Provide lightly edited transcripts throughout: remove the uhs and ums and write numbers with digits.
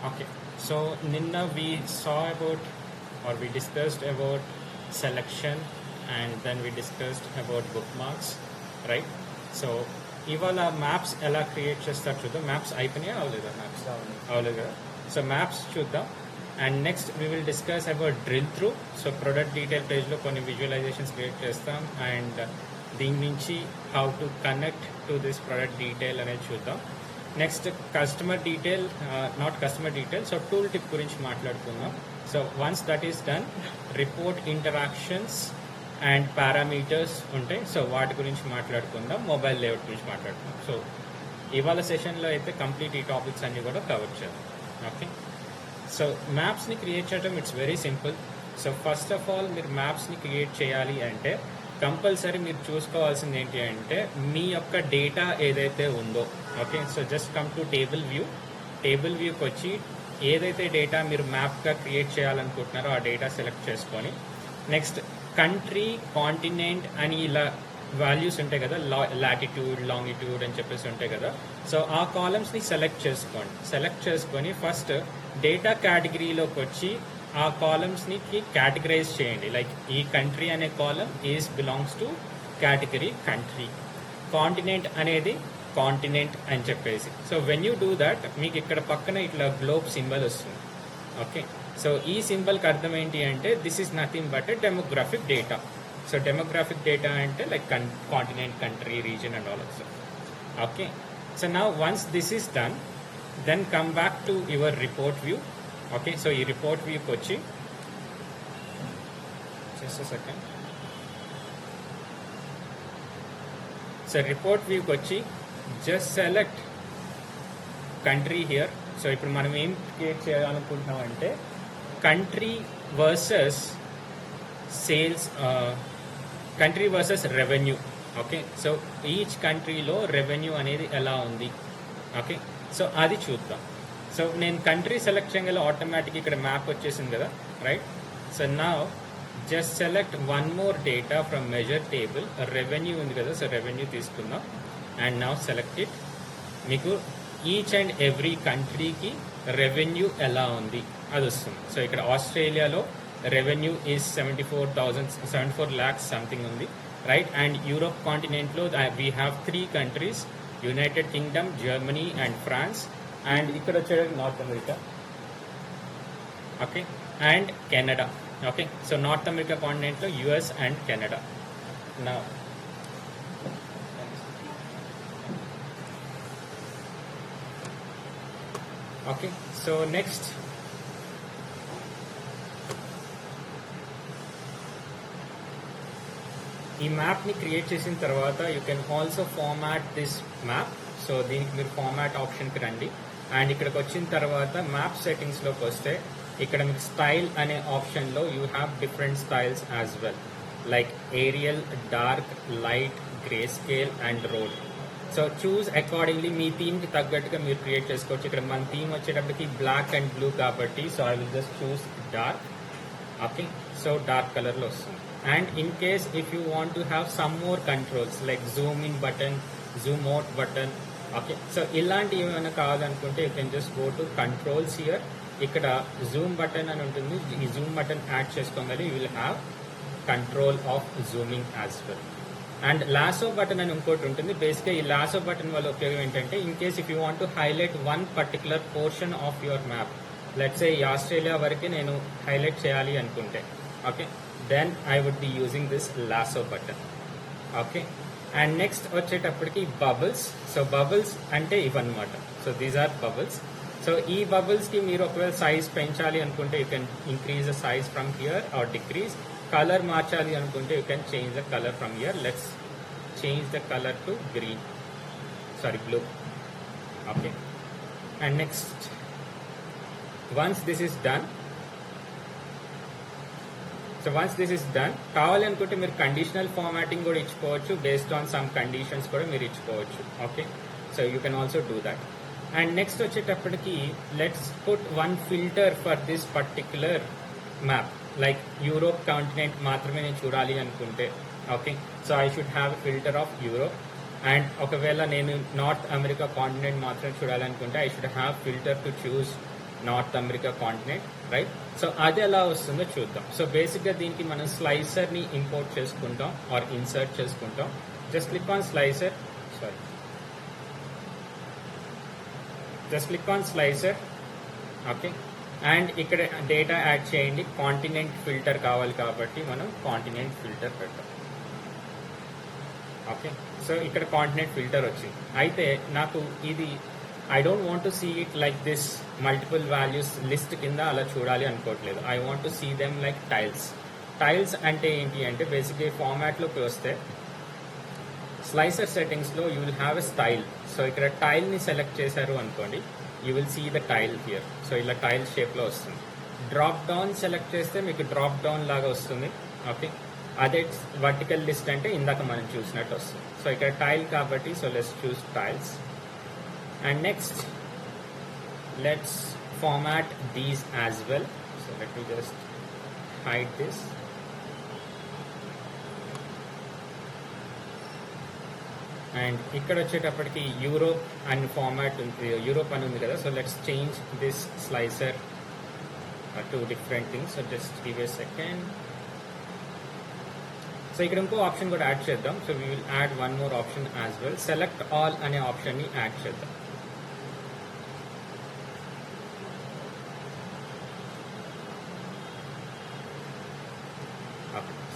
Okay, so Ninna, we saw about or we discussed about selection and then we discussed about bookmarks, right? So ఇవాళ maps ఎలా create చేస్తారు చూద్దాం. Maps అయిపోయినాయా అవలేదా? Maps అవలేదు కదా. So maps చూద్దాం. And next we will discuss about drill through. So product detail పేజ్లో కొన్ని విజువలైజేషన్స్ క్రియేట్ చేస్తాం అండ్ దీని నుంచి how to connect to this product detail అనేది చూద్దాం. Next customer detail, not customer detail, so tool tip గురించి మాట్లాడుకుందాం. So once that is done, report interactions and parameters ఉంటాయి. సో వాటి గురించి మాట్లాడుకుందాం. మొబైల్ లేఅవుట్ గురించి మాట్లాడుకుందాం. సో ఇవాళ సెషన్లో అయితే కంప్లీట్ ఈ టాపిక్స్ అన్ని కూడా కవర్ చేద్దాం. ఓకే, సో మ్యాప్స్ని క్రియేట్ చేయడం it's very simple. So first of all మీరు మ్యాప్స్ని క్రియేట్ చేయాలి అంటే కంపల్సరీ మీరు చూసుకోవాల్సింది ఏంటి అంటే మీ యొక్క డేటా ఏదైతే ఉందో. Okay, so just come to table view. Table వ్యూకి వచ్చి ఏదైతే డేటా మీరు మ్యాప్గా క్రియేట్ చేయాలనుకుంటున్నారో ఆ డేటా సెలెక్ట్ చేసుకొని నెక్స్ట్ కంట్రీ, కాంటినెంట్ అని ఇలా వాల్యూస్ ఉంటాయి కదా, లాటిట్యూడ్, లాంగిట్యూడ్ అని చెప్పేసి ఉంటాయి కదా. సో ఆ కాలమ్స్ని సెలెక్ట్ చేసుకోండి. సెలెక్ట్ చేసుకొని ఫస్ట్ డేటా కేటగిరీలోకి వచ్చి ఆ కాలమ్స్ని కేటగరైజ్ చేయండి. లైక్ ఈ కంట్రీ అనే column is belongs to category country, continent అనేది కాంటినెంట్ అని చెప్పేసి. So when you do that మీకు ఇక్కడ పక్కన ఇట్లా గ్లోబ్ సింబల్ వస్తుంది. ఓకే, సో ఈ సింబల్కి అర్థం ఏంటి అంటే this is nothing but demographic data. So demographic data అంటే like continent, country, region and all also. Okay, so now once this is done, then come back to your report view. Okay, so ఈ report వ్యూకి వచ్చి just second. So report వ్యూకి వచ్చి just select country here. So ఇప్పుడు మనం ఏం create చేయాలనుకుంటున్నాం అంటే country versus sales, country versus revenue. Okay, so each కంట్రీలో రెవెన్యూ అనేది ఎలా ఉంది. ఓకే, సో అది చూద్దాం. సో నేను కంట్రీ సెలెక్ట్ చేయగల ఆటోమేటిక్ ఇక్కడ మ్యాప్ వచ్చేసింది కదా, రైట్? సో నా just select one more data from measure table. Revenue ఉంది కదా, సో రెవెన్యూ తీసుకుందాం అండ్ నౌ సెలెక్ట్ ఇట్. మీకు ఈచ్ అండ్ ఎవ్రీ కంట్రీకి రెవెన్యూ ఎలా ఉంది అది వస్తుంది. సో ఇక్కడ ఆస్ట్రేలియాలో రెవెన్యూ ఈజ్ 74 lakhs సంథింగ్ ఉంది, రైట్? అండ్ యూరోప్ కాంటినెంట్లో we have 3 countries, United Kingdom, Germany and France. And ఇక్కడ వచ్చేది North America. Okay, and Canada. Okay, so North America కాంటినెంట్లో యుఎస్ అండ్ కెనడా. నా ఓకే, సో నెక్స్ట్ ఈ మ్యాప్ని create చేసిన తర్వాత you can also format this map. So దీనికి మీరు ఫార్మాట్ ఆప్షన్కి రండి అండ్ ఇక్కడికి వచ్చిన తర్వాత మ్యాప్ సెట్టింగ్స్లోకి వస్తే ఇక్కడ మీకు స్టైల్ అనే ఆప్షన్లో you have different styles as well, like aerial, dark, light, grey scale and road. So choose accordingly మీ థీమ్కి తగ్గట్టుగా మీరు క్రియేట్ చేసుకోవచ్చు. ఇక్కడ మన థీమ్ వచ్చేటప్పటికి బ్లాక్ అండ్ బ్లూ కాబట్టి so I will just choose dark. Okay, so dark కలర్లో వస్తుంది. And in case if you want to have some more controls like zoom in button, zoom out button. Okay, so ఇలాంటివి ఏమైనా కావాలనుకుంటే you can just go to controls here. ఇక్కడ zoom button అని ఉంటుంది. ఈ zoom button add చేసుకోగలి you will have control of zooming as well. And lasso button అని ఇంకోటి ఉంటుంది. బేసిక్గా ఈ లాసో బటన్ వల్ల ఉపయోగం ఏంటంటే in case if you want to highlight one particular portion of your map, let's say ఈ ఆస్ట్రేలియా వరకే నేను హైలైట్ చేయాలి అనుకుంటే, okay, then I would be using this lasso button. Okay, and next వచ్చేటప్పటికి bubbles. So bubbles అంటే ఇవన్నమాట. So these are bubbles. So ఈ బబుల్స్కి మీరు ఒకవేళ సైజ్ పెంచాలి అనుకుంటే you can increase the size from here or decrease. Colour మార్చాలి అనుకుంటే you can change the colour from here. Let's change the colour to green, sorry blue. Okay, and next once this is done, so once this is done, కావాలి అనుకుంటే మీరు conditional formatting కూడా ఇచ్చుకోవచ్చు. Based on some conditions కూడా మీరు ఇచ్చుకోవచ్చు. Okay, so you can also do that. And next వచ్చేటప్పటికి let's put one filter for this particular map. Like Europe continent మాత్రమే నేను చూడాలి అనుకుంటే, okay, so I should have filter of Europe. And ఒకవేళ నేను నార్త్ అమెరికా కాంటినెంట్ మాత్రమే చూడాలనుకుంటే I should have filter to choose North America continent, right? So అది ఎలా వస్తుందో చూద్దాం. సో బేసిక్గా దీనికి మనం స్లైసర్ని ఇంపోర్ట్ చేసుకుంటాం ఆర్ ఇన్సర్ట్ చేసుకుంటాం. Just click on slicer, sorry, just click on slicer. Okay, and ఇక్కడ డేటా యాడ్ చేయండి. కాంటినెంట్ ఫిల్టర్ కావాలి కాబట్టి మనం కాంటినెంట్ ఫిల్టర్ పెడతాం. ఓకే, సో ఇక్కడ కాంటినెంట్ ఫిల్టర్ వచ్చింది. అయితే నాకు ఇది I don't want to see it like this multiple values list కింద అలా చూడాలి అనుకోవట్లేదు. I want to see them like tiles. Tiles అంటే ఏంటి అంటే బేసిక్గా ఫార్మాట్లోకి వస్తే స్లైసర్ సెట్టింగ్స్లో you will have a style. So ఇక్కడ టైల్ని సెలెక్ట్ చేశారు అనుకోండి, you will see the tile here. So ఇలా టైల్ షేప్లో వస్తుంది. డ్రాప్ డౌన్ సెలెక్ట్ చేస్తే మీకు డ్రాప్ డౌన్ లాగా వస్తుంది. ఓకే, అదే వర్టికల్ లిస్ట్ అంటే ఇందాక మనం చూసినట్టు వస్తుంది. సో ఇక్కడ టైల్ కాబట్టి so let's choose tiles. And next, let's format these as well. So let me just hide this. And ఇక్కడ వచ్చేటప్పటికి యూరోప్ అండ్ ఫార్మాట్ ఉంది, యూరోప్ అని ఉంది కదా. So let's change this slicer to different things. So just give a second. So ఇక్కడ ఇంకో option కూడా add చేద్దాం. So we will add one more option as well. Select all అనే ఆప్షన్ని యాడ్ చేద్దాం.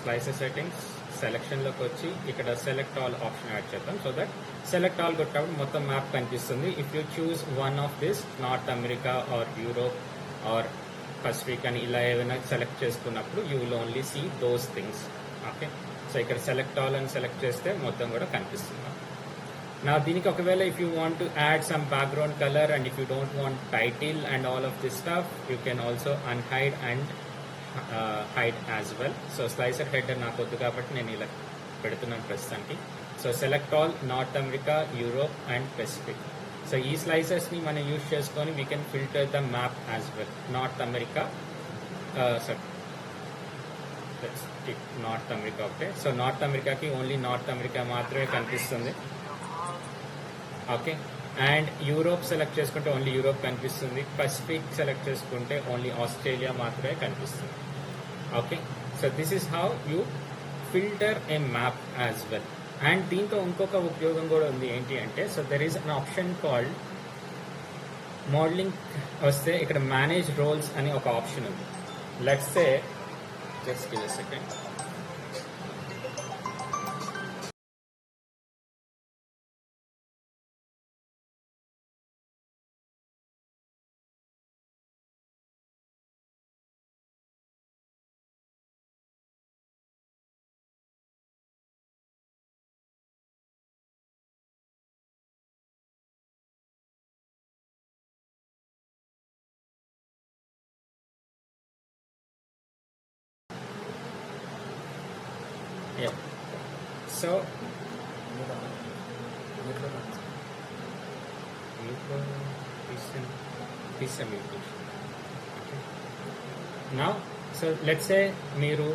స్లైసర్ సెట్టింగ్స్ సెలెక్షన్లోకి వచ్చి ఇక్కడ సెలెక్ట్ ఆల్ ఆప్షన్ యాడ్ చేద్దాం. సో దట్ సెలెక్ట్ ఆల్ కొట్టినప్పుడు మొత్తం మ్యాప్ కనిపిస్తుంది. If you choose one of this North America or Europe or Pacific అని ఇలా ఏదైనా సెలెక్ట్ చేసుకున్నప్పుడు you will only see those things. Okay, so ఇక్కడ సెలెక్ట్ ఆల్ అని సెలెక్ట్ చేస్తే మొత్తం కూడా కనిపిస్తుంది. నా దీనికి ఒకవేళ if you want to add some background colour and if you don't want title and all of this stuff you can also unhide and hide as well. So slicer header నాకు వద్దు కాబట్టి నేను ఇలా పెడుతున్నాను ప్రస్తుతానికి. So select all north America, Europe and Pacific. So ఈ స్లైసెస్ని మనం use చేసుకొని we can filter the map as well. North America, north America ఒకటే. సో నార్త్ అమెరికాకి ఓన్లీ నార్త్ అమెరికా మాత్రమే కనిపిస్తుంది. ఓకే, అండ్ యూరోప్ సెలెక్ట్ చేసుకుంటే ఓన్లీ యూరోప్ కనిపిస్తుంది. Pacific select చేసుకుంటే ఓన్లీ ఆస్ట్రేలియా మాత్రమే కనిపిస్తుంది. Okay, so this is how you filter A map as well. And దీంతో ఇంకొక ఉపయోగం కూడా ఉంది. ఏంటి అంటే so there is an option called modelling. వస్తే ఇక్కడ మేనేజ్ రోల్స్ అని ఒక ఆప్షన్ ఉంది. Let's say just give a second. Yeah. So now, so let's say మీరు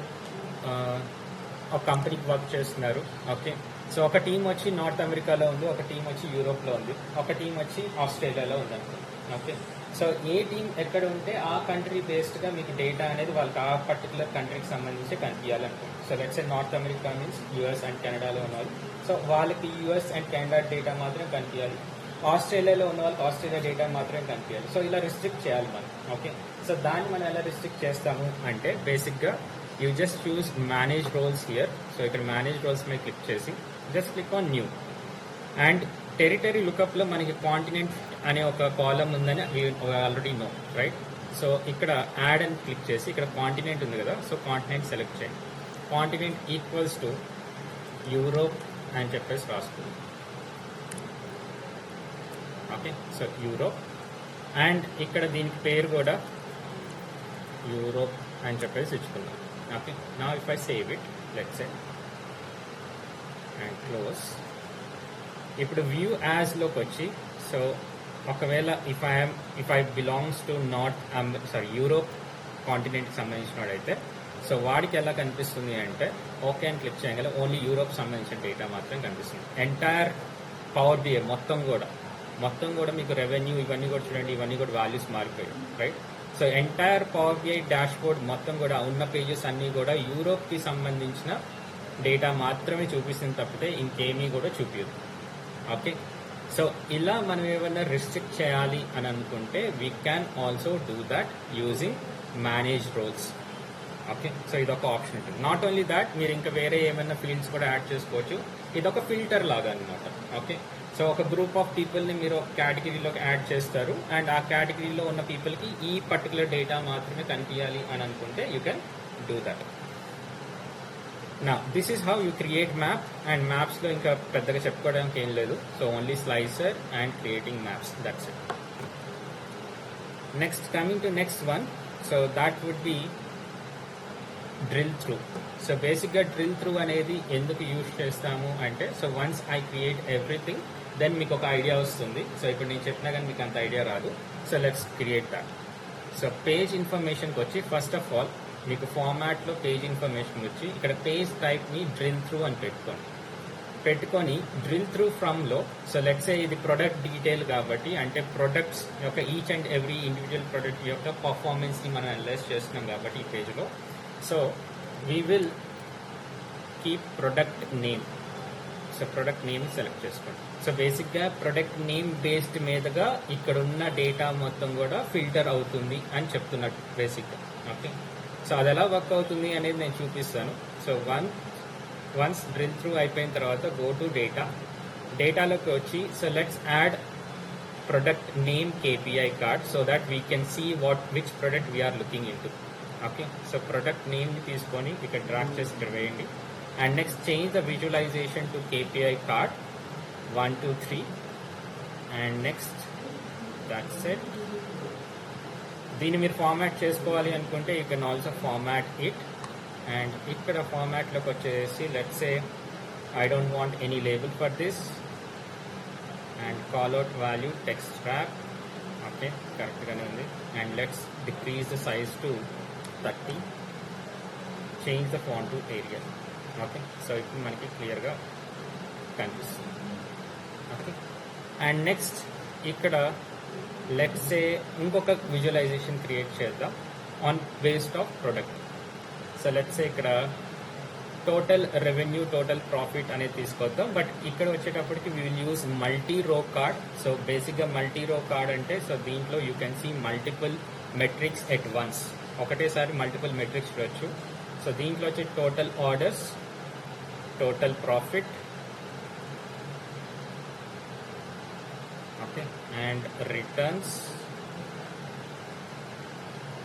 ఒక కంపెనీకి వర్క్ చేస్తున్నారు. ఓకే, సో ఒక టీం వచ్చి నార్త్ అమెరికాలో ఉంది, ఒక టీం వచ్చి యూరోప్లో ఉంది, ఒక టీం వచ్చి ఆస్ట్రేలియాలో ఉంది అనుకోండి. ఓకే, సో ఏ టీం ఎక్కడ ఉంటే ఆ కంట్రీ బేస్డ్గా మీకు డేటా అనేది వాళ్ళకి ఆ పర్టికులర్ కంట్రీకి సంబంధించి కనిపించాలనుకోండి. So let's say North America means US and కెనడాలో ఉన్నారు. సో వాళ్ళకి యూఎస్ అండ్ కెనడా డేటా మాత్రం కనిపించాలి. ఆస్ట్రేలియాలో ఉన్న వాళ్ళకి ఆస్ట్రేలియా డేటా మాత్రమే కనిపించాలి. సో ఇలా రిస్ట్రిక్ట్ చేయాలి మనం. ఓకే, సో దాన్ని మనం ఎలా రిస్ట్రిక్ట్ చేస్తాము అంటే బేసిక్గా you just choose manage roles here. So ఇక్కడ మేనేజ్ రోల్స్ మీద క్లిక్ చేసి just click on new. And territory లుకప్లో మనకి కాంటినెంట్ అనే ఒక కాలం ఉందని ఆల్రెడీ నో, రైట్? సో ఇక్కడ యాడ్ అని క్లిక్ చేసి ఇక్కడ కాంటినెంట్ ఉంది కదా, సో కాంటినెంట్ సెలెక్ట్ చేయండి. కాంటినెంట్ ఈక్వల్స్ టు యూరోప్ అని చెప్పేసి రాసుకుంది. Okay, so Europe. అండ్ ఇక్కడ దీనికి పేరు కూడా యూరోప్ అని చెప్పేసి ఇచ్చుకుందాం. ఓకే, నా if I save it let's say and close. ఇప్పుడు వ్యూ యాజ్లోకి వచ్చి సో ఒకవేళ if I belongs to Europe కాంటినెంట్కి సంబంధించిన వాడైతే సో వాడికి ఎలా కనిపిస్తుంది అంటే ఓకే అని క్లిక్ చేయగల ఓన్లీ యూరోప్ సంబంధించిన డేటా మాత్రం కనిపిస్తుంది. ఎంటైర్ పవర్ బిఐ మొత్తం కూడా మొత్తం కూడా మీకు రెవెన్యూ ఇవన్నీ కూడా చూడండి, ఇవన్నీ కూడా వాల్యూస్ మారిపోయాయి, right? So entire power BI dashboard మొత్తం కూడా ఉన్న పేజెస్ అన్నీ కూడా యూరోప్కి సంబంధించిన డేటా మాత్రమే చూపిస్తుంది తప్పితే ఇంకేమీ కూడా చూపించదు. ఓకే, సో ఇలా మనం ఏమైనా రిస్ట్రిక్ట్ చేయాలి అని అనుకుంటే we can also do that using manage roles. Okay, so ఇదొక ఆప్షన్ ఉంటుంది. నాట్ ఓన్లీ దాట్, మీరు ఇంకా వేరే ఏమైనా ఫీల్డ్స్ కూడా యాడ్ చేసుకోవచ్చు. ఇదొక ఫిల్టర్ లాగా అనమాట. ఓకే, సో ఒక గ్రూప్ ఆఫ్ పీపుల్ని మీరు ఒక కేటగిరీలోకి యాడ్ చేస్తారు అండ్ ఆ కేటగిరీలో ఉన్న పీపుల్కి ఈ పర్టికులర్ డేటా మాత్రమే కనిపించాలి అని అనుకుంటే యూ కెన్ డూ దట్. నా this is how you create map. And మ్యాప్స్లో ఇంకా పెద్దగా చెప్పుకోవడానికి ఏం లేదు. So only slicer and creating maps, that's it. Next, coming to next one, so that would be drill through. So బేసిక్గా drill through అనేది ఎందుకు యూజ్ చేస్తాము అంటే, so once I create everything then మీకు ఒక ఐడియా వస్తుంది. సో ఇప్పుడు నేను చెప్పినా కానీ మీకు అంత ఐడియా రాదు. So let's create that. So page ఇన్ఫర్మేషన్కి వచ్చి ఫస్ట్ ఆఫ్ ఆల్ మీకు ఫార్మాట్లో పేజ్ ఇన్ఫర్మేషన్ వచ్చి ఇక్కడ పేజ్ టైప్ని డ్రిల్ త్రూ అని పెట్టుకొని డ్రిల్ త్రూ ఫ్రమ్లో, సో లెట్స్ సే ఇది ప్రొడక్ట్ డీటెయిల్ కాబట్టి, అంటే ప్రొడక్ట్స్ యొక్క each and every individual product యొక్క పర్ఫార్మెన్స్ని మనం అనలైజ్ చేస్తున్నాం కాబట్టి ఈ పేజ్లో, so we will keep product name. So product name select చేసుకోండి. సో బేసిక్గా ప్రొడక్ట్ నేమ్ బేస్డ్ మీదుగా ఇక్కడ ఉన్న డేటా మొత్తం కూడా ఫిల్టర్ అవుతుంది అని చెప్తున్నట్టు బేసిక్గా. ఓకే, సో అది ఎలా వర్క్ అవుతుంది అనేది నేను చూపిస్తాను. సో వన్స్ డ్రిల్ త్రూ అయిపోయిన తర్వాత గో టు డేటాలోకి వచ్చి, so let's add product name KPI card so that we can see which product we're looking into. Okay, so product నేమ్ని తీసుకొని ఇక్కడ డ్రాగ్ చేసి ఇక్కడ వేయండి. And next change the visualisation to KPI card 1 2 3 and next that's it. దీన్ని మీరు format చేసుకోవాలి అనుకుంటే you can also format it. And ఇక్కడ ఫార్మాట్లోకి వచ్చేసి let's say I don't want any label for this and call out value text wrap. Okay, కరెక్ట్గానే ఉంది. And let's decrease the size to 30, change the font to Arial. Okay, so ఇప్పుడు మనకి క్లియర్గా కనిపిస్తుంది. Okay, and next ఇక్కడ let's say ఇంకొక visualisation create చేద్దాం on based of product. So let's say ఇక్కడ టోటల్ రెవెన్యూ, టోటల్ ప్రాఫిట్ అనేది తీసుకొద్దాం. బట్ ఇక్కడ వచ్చేటప్పటికి we will use multi row card. So బేసిక్గా మల్టీ రో కార్డ్ అంటే, సో దీంట్లో you can see multiple metrics at once, ఒకటేసారి మల్టిపుల్ మెట్రిక్స్ చూడొచ్చు. సో దీంట్లో వచ్చి total orders, total profit, okay, and returns.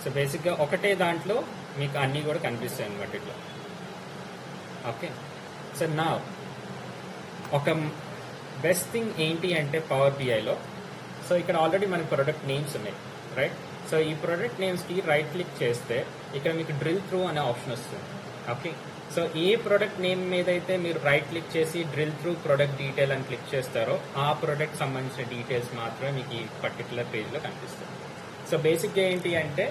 So బేసిక్గా ఒకటే దాంట్లో మీకు అన్నీ కూడా కనిపిస్తాయి అన్నమాట ఇట్లా. ఓకే, సో నా ఒక బెస్ట్ థింగ్ ఏంటి అంటే పవర్ బిఐలో, సో ఇక్కడ ఆల్రెడీ మనకి ప్రొడక్ట్ నేమ్స్ ఉన్నాయి, రైట్? సో ఈ ప్రొడక్ట్ నేమ్స్కి రైట్ క్లిక్ చేస్తే ఇక్కడ మీకు డ్రిల్ త్రూ అనే ఆప్షన్ వస్తుంది. ఓకే, సో ఏ ప్రొడక్ట్ నేమ్ మీద అయితే మీరు రైట్ క్లిక్ చేసి డ్రిల్ త్రూ ప్రొడక్ట్ డీటెయిల్ అని క్లిక్ చేస్తారో ఆ ప్రొడక్ట్ సంబంధించిన డీటెయిల్స్ మాత్రమే మీకు ఈ పర్టికులర్ పేజ్లో కనిపిస్తుంది. సో బేసిక్గా ఏంటి అంటే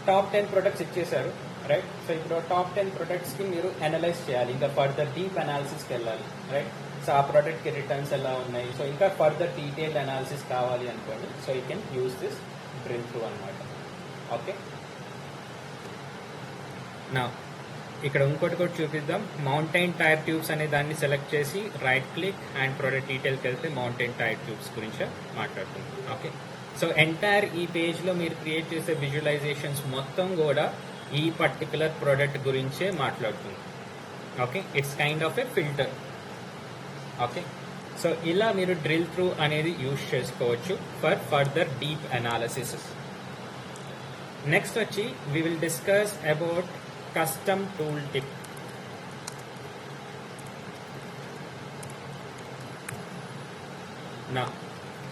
టాప్ 10 ప్రొడక్ట్స్ ఇచ్చేసారు, రైట్? సో ఇప్పుడు టాప్ 10 ప్రొడక్ట్స్కి మీరు అనలైజ్ చేయాలి, ఇంకా ఫర్దర్ డీప్ అనాలిసిస్కి వెళ్ళాలి, రైట్? సో ఆ ప్రోడక్ట్కి రిటర్న్స్ ఎలా ఉన్నాయి, సో ఇంకా ఫర్దర్ డీటెయిల్ అనాలిసిస్ కావాలి అనుకోండి, so you can use this drill through అనమాట. ఓకే, నా ఇక్కడ ఇంకోటి కూడా చూపిద్దాం. మౌంటైన్ టైర్ ట్యూబ్స్ అనే దాన్ని సెలెక్ట్ చేసి రైట్ క్లిక్ అండ్ ప్రోడక్ట్ డీటెయిల్కి వెళ్తే మౌంటైన్ టైర్ ట్యూబ్స్ గురించి మాట్లాడుతుంది. ఓకే, సో ఎంటైర్ ఈ పేజ్లో మీరు క్రియేట్ చేసే విజువలైజేషన్స్ మొత్తం కూడా ఈ పర్టికులర్ ప్రోడక్ట్ గురించే మాట్లాడుతుంది. Okay, it's kind of a filter. Okay, so ఇలా మీరు డ్రిల్ త్రూ అనేది యూజ్ చేసుకోవచ్చు for further deep analysis. Next వచ్చి we will discuss about custom tooltip. నా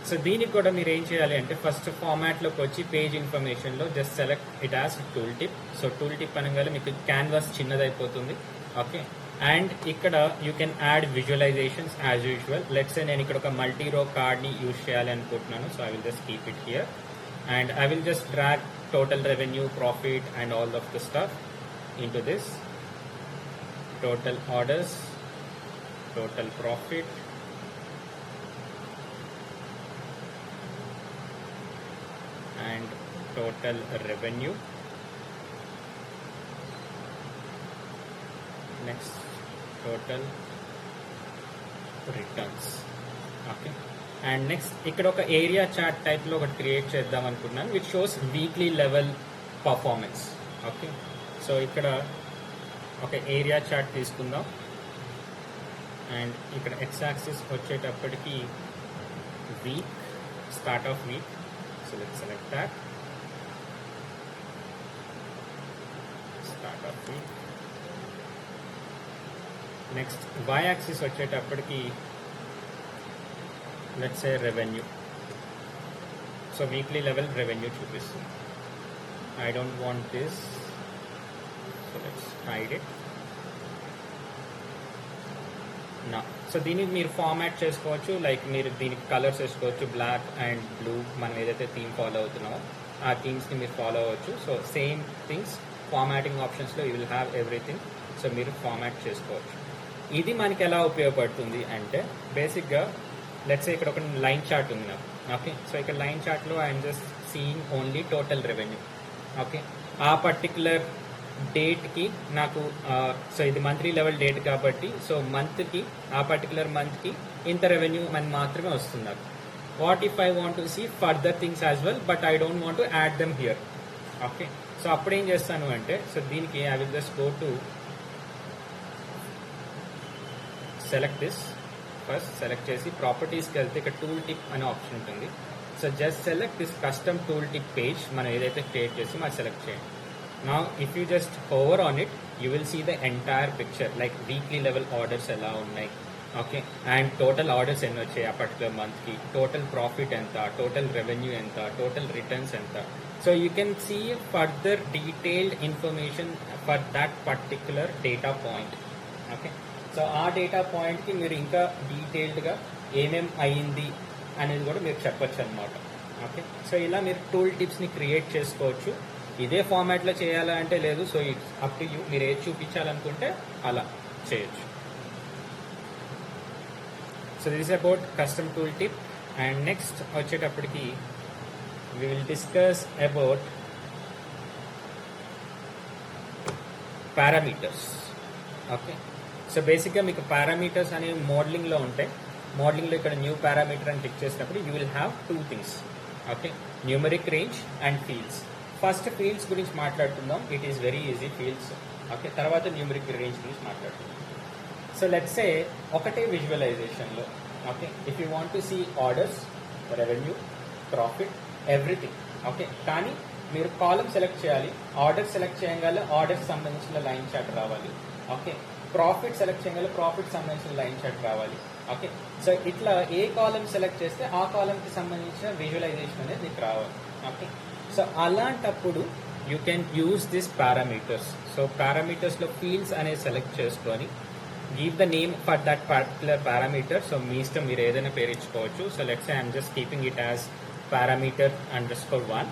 సో దీనికి కూడా మీరు ఏం చేయాలి అంటే ఫస్ట్ ఫార్మాట్లోకి వచ్చి పేజ్ ఇన్ఫర్మేషన్లో just select it as tooltip. So tooltip అనగానే మీకు క్యాన్వాస్ చిన్నదైపోతుంది. ఓకే, అండ్ ఇక్కడ you can add visualisations as usual. Let's say నేను ఇక్కడ ఒక మల్టీ రో కార్డ్ని యూజ్ చేయాలి అనుకుంటున్నాను. So I will just keep it here and I will just drag total revenue, profit and all of the stuff into this. Total orders, total profit, and total revenue. Next, total returns. Okay, and next ఇక్కడ ఒక area chart type లో ఒకటి create చేద్దాం అనుకున్నాను which shows weekly level performance. Okay, so ఇక్కడ ఒక area chart తీసుకుందాం and ఇక్కడ ఎక్స్ యాక్సిస్ వచ్చేటప్పటికి week, start of week. So let's select that, start of week. Next Y axis వచ్చేటప్పటికి let's say revenue. So weekly level revenue చూపిస్తుంది. I don't want this, so let's hide it నా. So దీన్ని మీరు format చేసుకోవచ్చు, like మీరు దీనికి colours వేసుకోవచ్చు, black and blue. మనం ఏదైతే థీమ్ ఫాలో అవుతున్నామో ఆ థీమ్స్ని మీరు ఫాలో అవ్వచ్చు. సో సేమ్ థింగ్స్ ఫార్మాటింగ్ ఆప్షన్స్లో you will have everything. So మీరు ఫార్మాట్ చేసుకోవచ్చు. ఇది మనకి ఎలా ఉపయోగపడుతుంది అంటే బేసిక్గా లెట్స్ సే ఇక్కడ ఒక లైన్ చార్ట్ ఉంది నాకు. ఓకే, సో ఇక్కడ లైన్ చార్ట్లో I'm just seeing only total revenue. Okay, ఆ పర్టికులర్ డేట్కి నాకు సో ఇది మంత్లీ లెవెల్ డేట్ కాబట్టి సో మంత్కి ఆ పర్టికులర్ మంత్కి ఇంత రెవెన్యూ అని మాత్రమే వస్తుంది నాకు. What if I want to see further things as well but I don't want to add them here. Okay, so అప్పుడు ఏం చేస్తాను అంటే సో దీనికి I will just go to select this. First select చేసి ప్రాపర్టీస్కి వెళ్తే ఇక్కడ టూల్ టిప్ అనే ఆప్షన్ ఉంటుంది. So just select this custom tooltip page. మనం ఏదైతే క్రియేట్ చేసి మనం సెలెక్ట్ చేయండి. Now if you just hover on it you will see the entire picture, like weekly level orders ఎలా ఉన్నాయి. ఓకే, అండ్ టోటల్ ఆర్డర్స్ ఎన్ని వచ్చాయి ఆ పర్టికులర్ మంత్కి, టోటల్ ప్రాఫిట్ ఎంత, టోటల్ రెవెన్యూ ఎంత, టోటల్ రిటర్న్స్ ఎంత. So you can see further detailed information for that particular data point. Okay, so ఆ డేటా పాయింట్కి మీరు ఇంకా డీటెయిల్డ్గా ఏమేం అయ్యింది అనేది కూడా మీరు చెప్పొచ్చు అనమాట. ఓకే, సో ఇలా మీరు టూల్ టిప్స్ని క్రియేట్ చేసుకోవచ్చు. ఇదే ఫార్మాట్లో చేయాలంటే లేదు, so it's up to you. మీరు ఏది చూపించాలనుకుంటే అలా చేయొచ్చు. So this about custom tool tip. And next వచ్చేటప్పటికి we will discuss about parameters. Okay, so బేసిక్గా మీకు పారామీటర్స్ అనేవి మోడలింగ్లో ఉంటాయి. మోడలింగ్లో ఇక్కడ న్యూ పారామీటర్ అని క్లిక్ చేసినప్పుడు you will have two things. Okay, numeric range and fields. First fields గురించి మాట్లాడుకుందాం. It is very easy fields. Okay, తర్వాత న్యూమరిక్ రేంజ్ గురించి మాట్లాడుకుందాం. సో లెట్స్ సే ఒకటే విజువలైజేషన్లో okay if you want to see orders, revenue, profit, everything. Okay, కానీ మీరు column select చేయాలి. ఆర్డర్ సెలెక్ట్ చేయగల ఆర్డర్స్ సంబంధించిన లైన్ చార్ట్ రావాలి. ఓకే, ప్రాఫిట్ సెలెక్ట్ చేయగల ప్రాఫిట్ సంబంధించిన లైన్ చార్ట్ రావాలి. ఓకే, సో ఇట్లా ఏ కాలం సెలెక్ట్ చేస్తే ఆ కాలంకి సంబంధించిన విజువలైజేషన్ అనేది మీకు రావాలి. ఓకే, సో అలాంటప్పుడు you can use this parameters. So పారామీటర్స్లో ఫీల్డ్స్ అనేది సెలెక్ట్ చేసుకొని give the name for that particular parameter. So మీ ఇష్టం, మీరు ఏదైనా పేరు ఇచ్చుకోవచ్చు. So let's say I'm just keeping it as parameter underscore 1,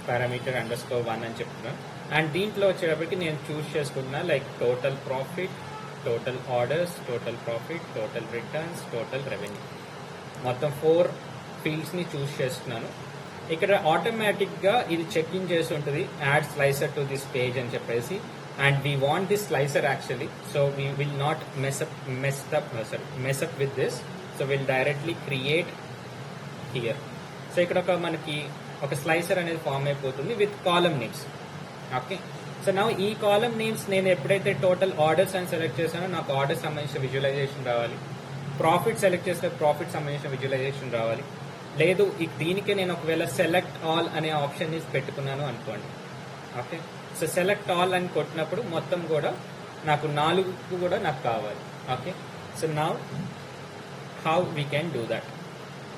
parameter underscore 1 అని చెప్తున్నాను. అండ్ దీంట్లో వచ్చేటప్పటికి నేను చూస్ చేసుకుంటున్నా like total profit, total orders, total profit, total returns, total revenue. మొత్తం 4 ఫీల్డ్స్ని చూస్ చేస్తున్నాను. ఇక్కడ ఆటోమేటిక్గా ఇది చెక్ ఇన్ చేసి ఉంటుంది add slicer to this page అని చెప్పేసి. And we want this slicer actually, so we will not mess up with this. So we'll directly create here. So ఇక్కడ మనకి ఒక స్లైసర్ అనేది ఫామ్ అయిపోతుంది with column names. Okay, so నా ఈ column names నేను ఎప్పుడైతే టోటల్ ఆర్డర్స్ అని సెలెక్ట్ చేశానో నాకు ఆర్డర్స్ సంబంధించిన విజువలైజేషన్ రావాలి. ప్రాఫిట్ సెలెక్ట్ చేస్తే ప్రాఫిట్ సంబంధించిన విజువలైజేషన్ రావాలి. లేదు దీనికి నేను ఒకవేళ సెలెక్ట్ ఆల్ అనే ఆప్షన్ పెట్టుకున్నాను అనుకోండి. ఓకే, సో సెలెక్ట్ ఆల్ అని కొట్టినప్పుడు మొత్తం కూడా నాకు 4 కూడా నాకు కావాలి. Okay, so now how we can do that.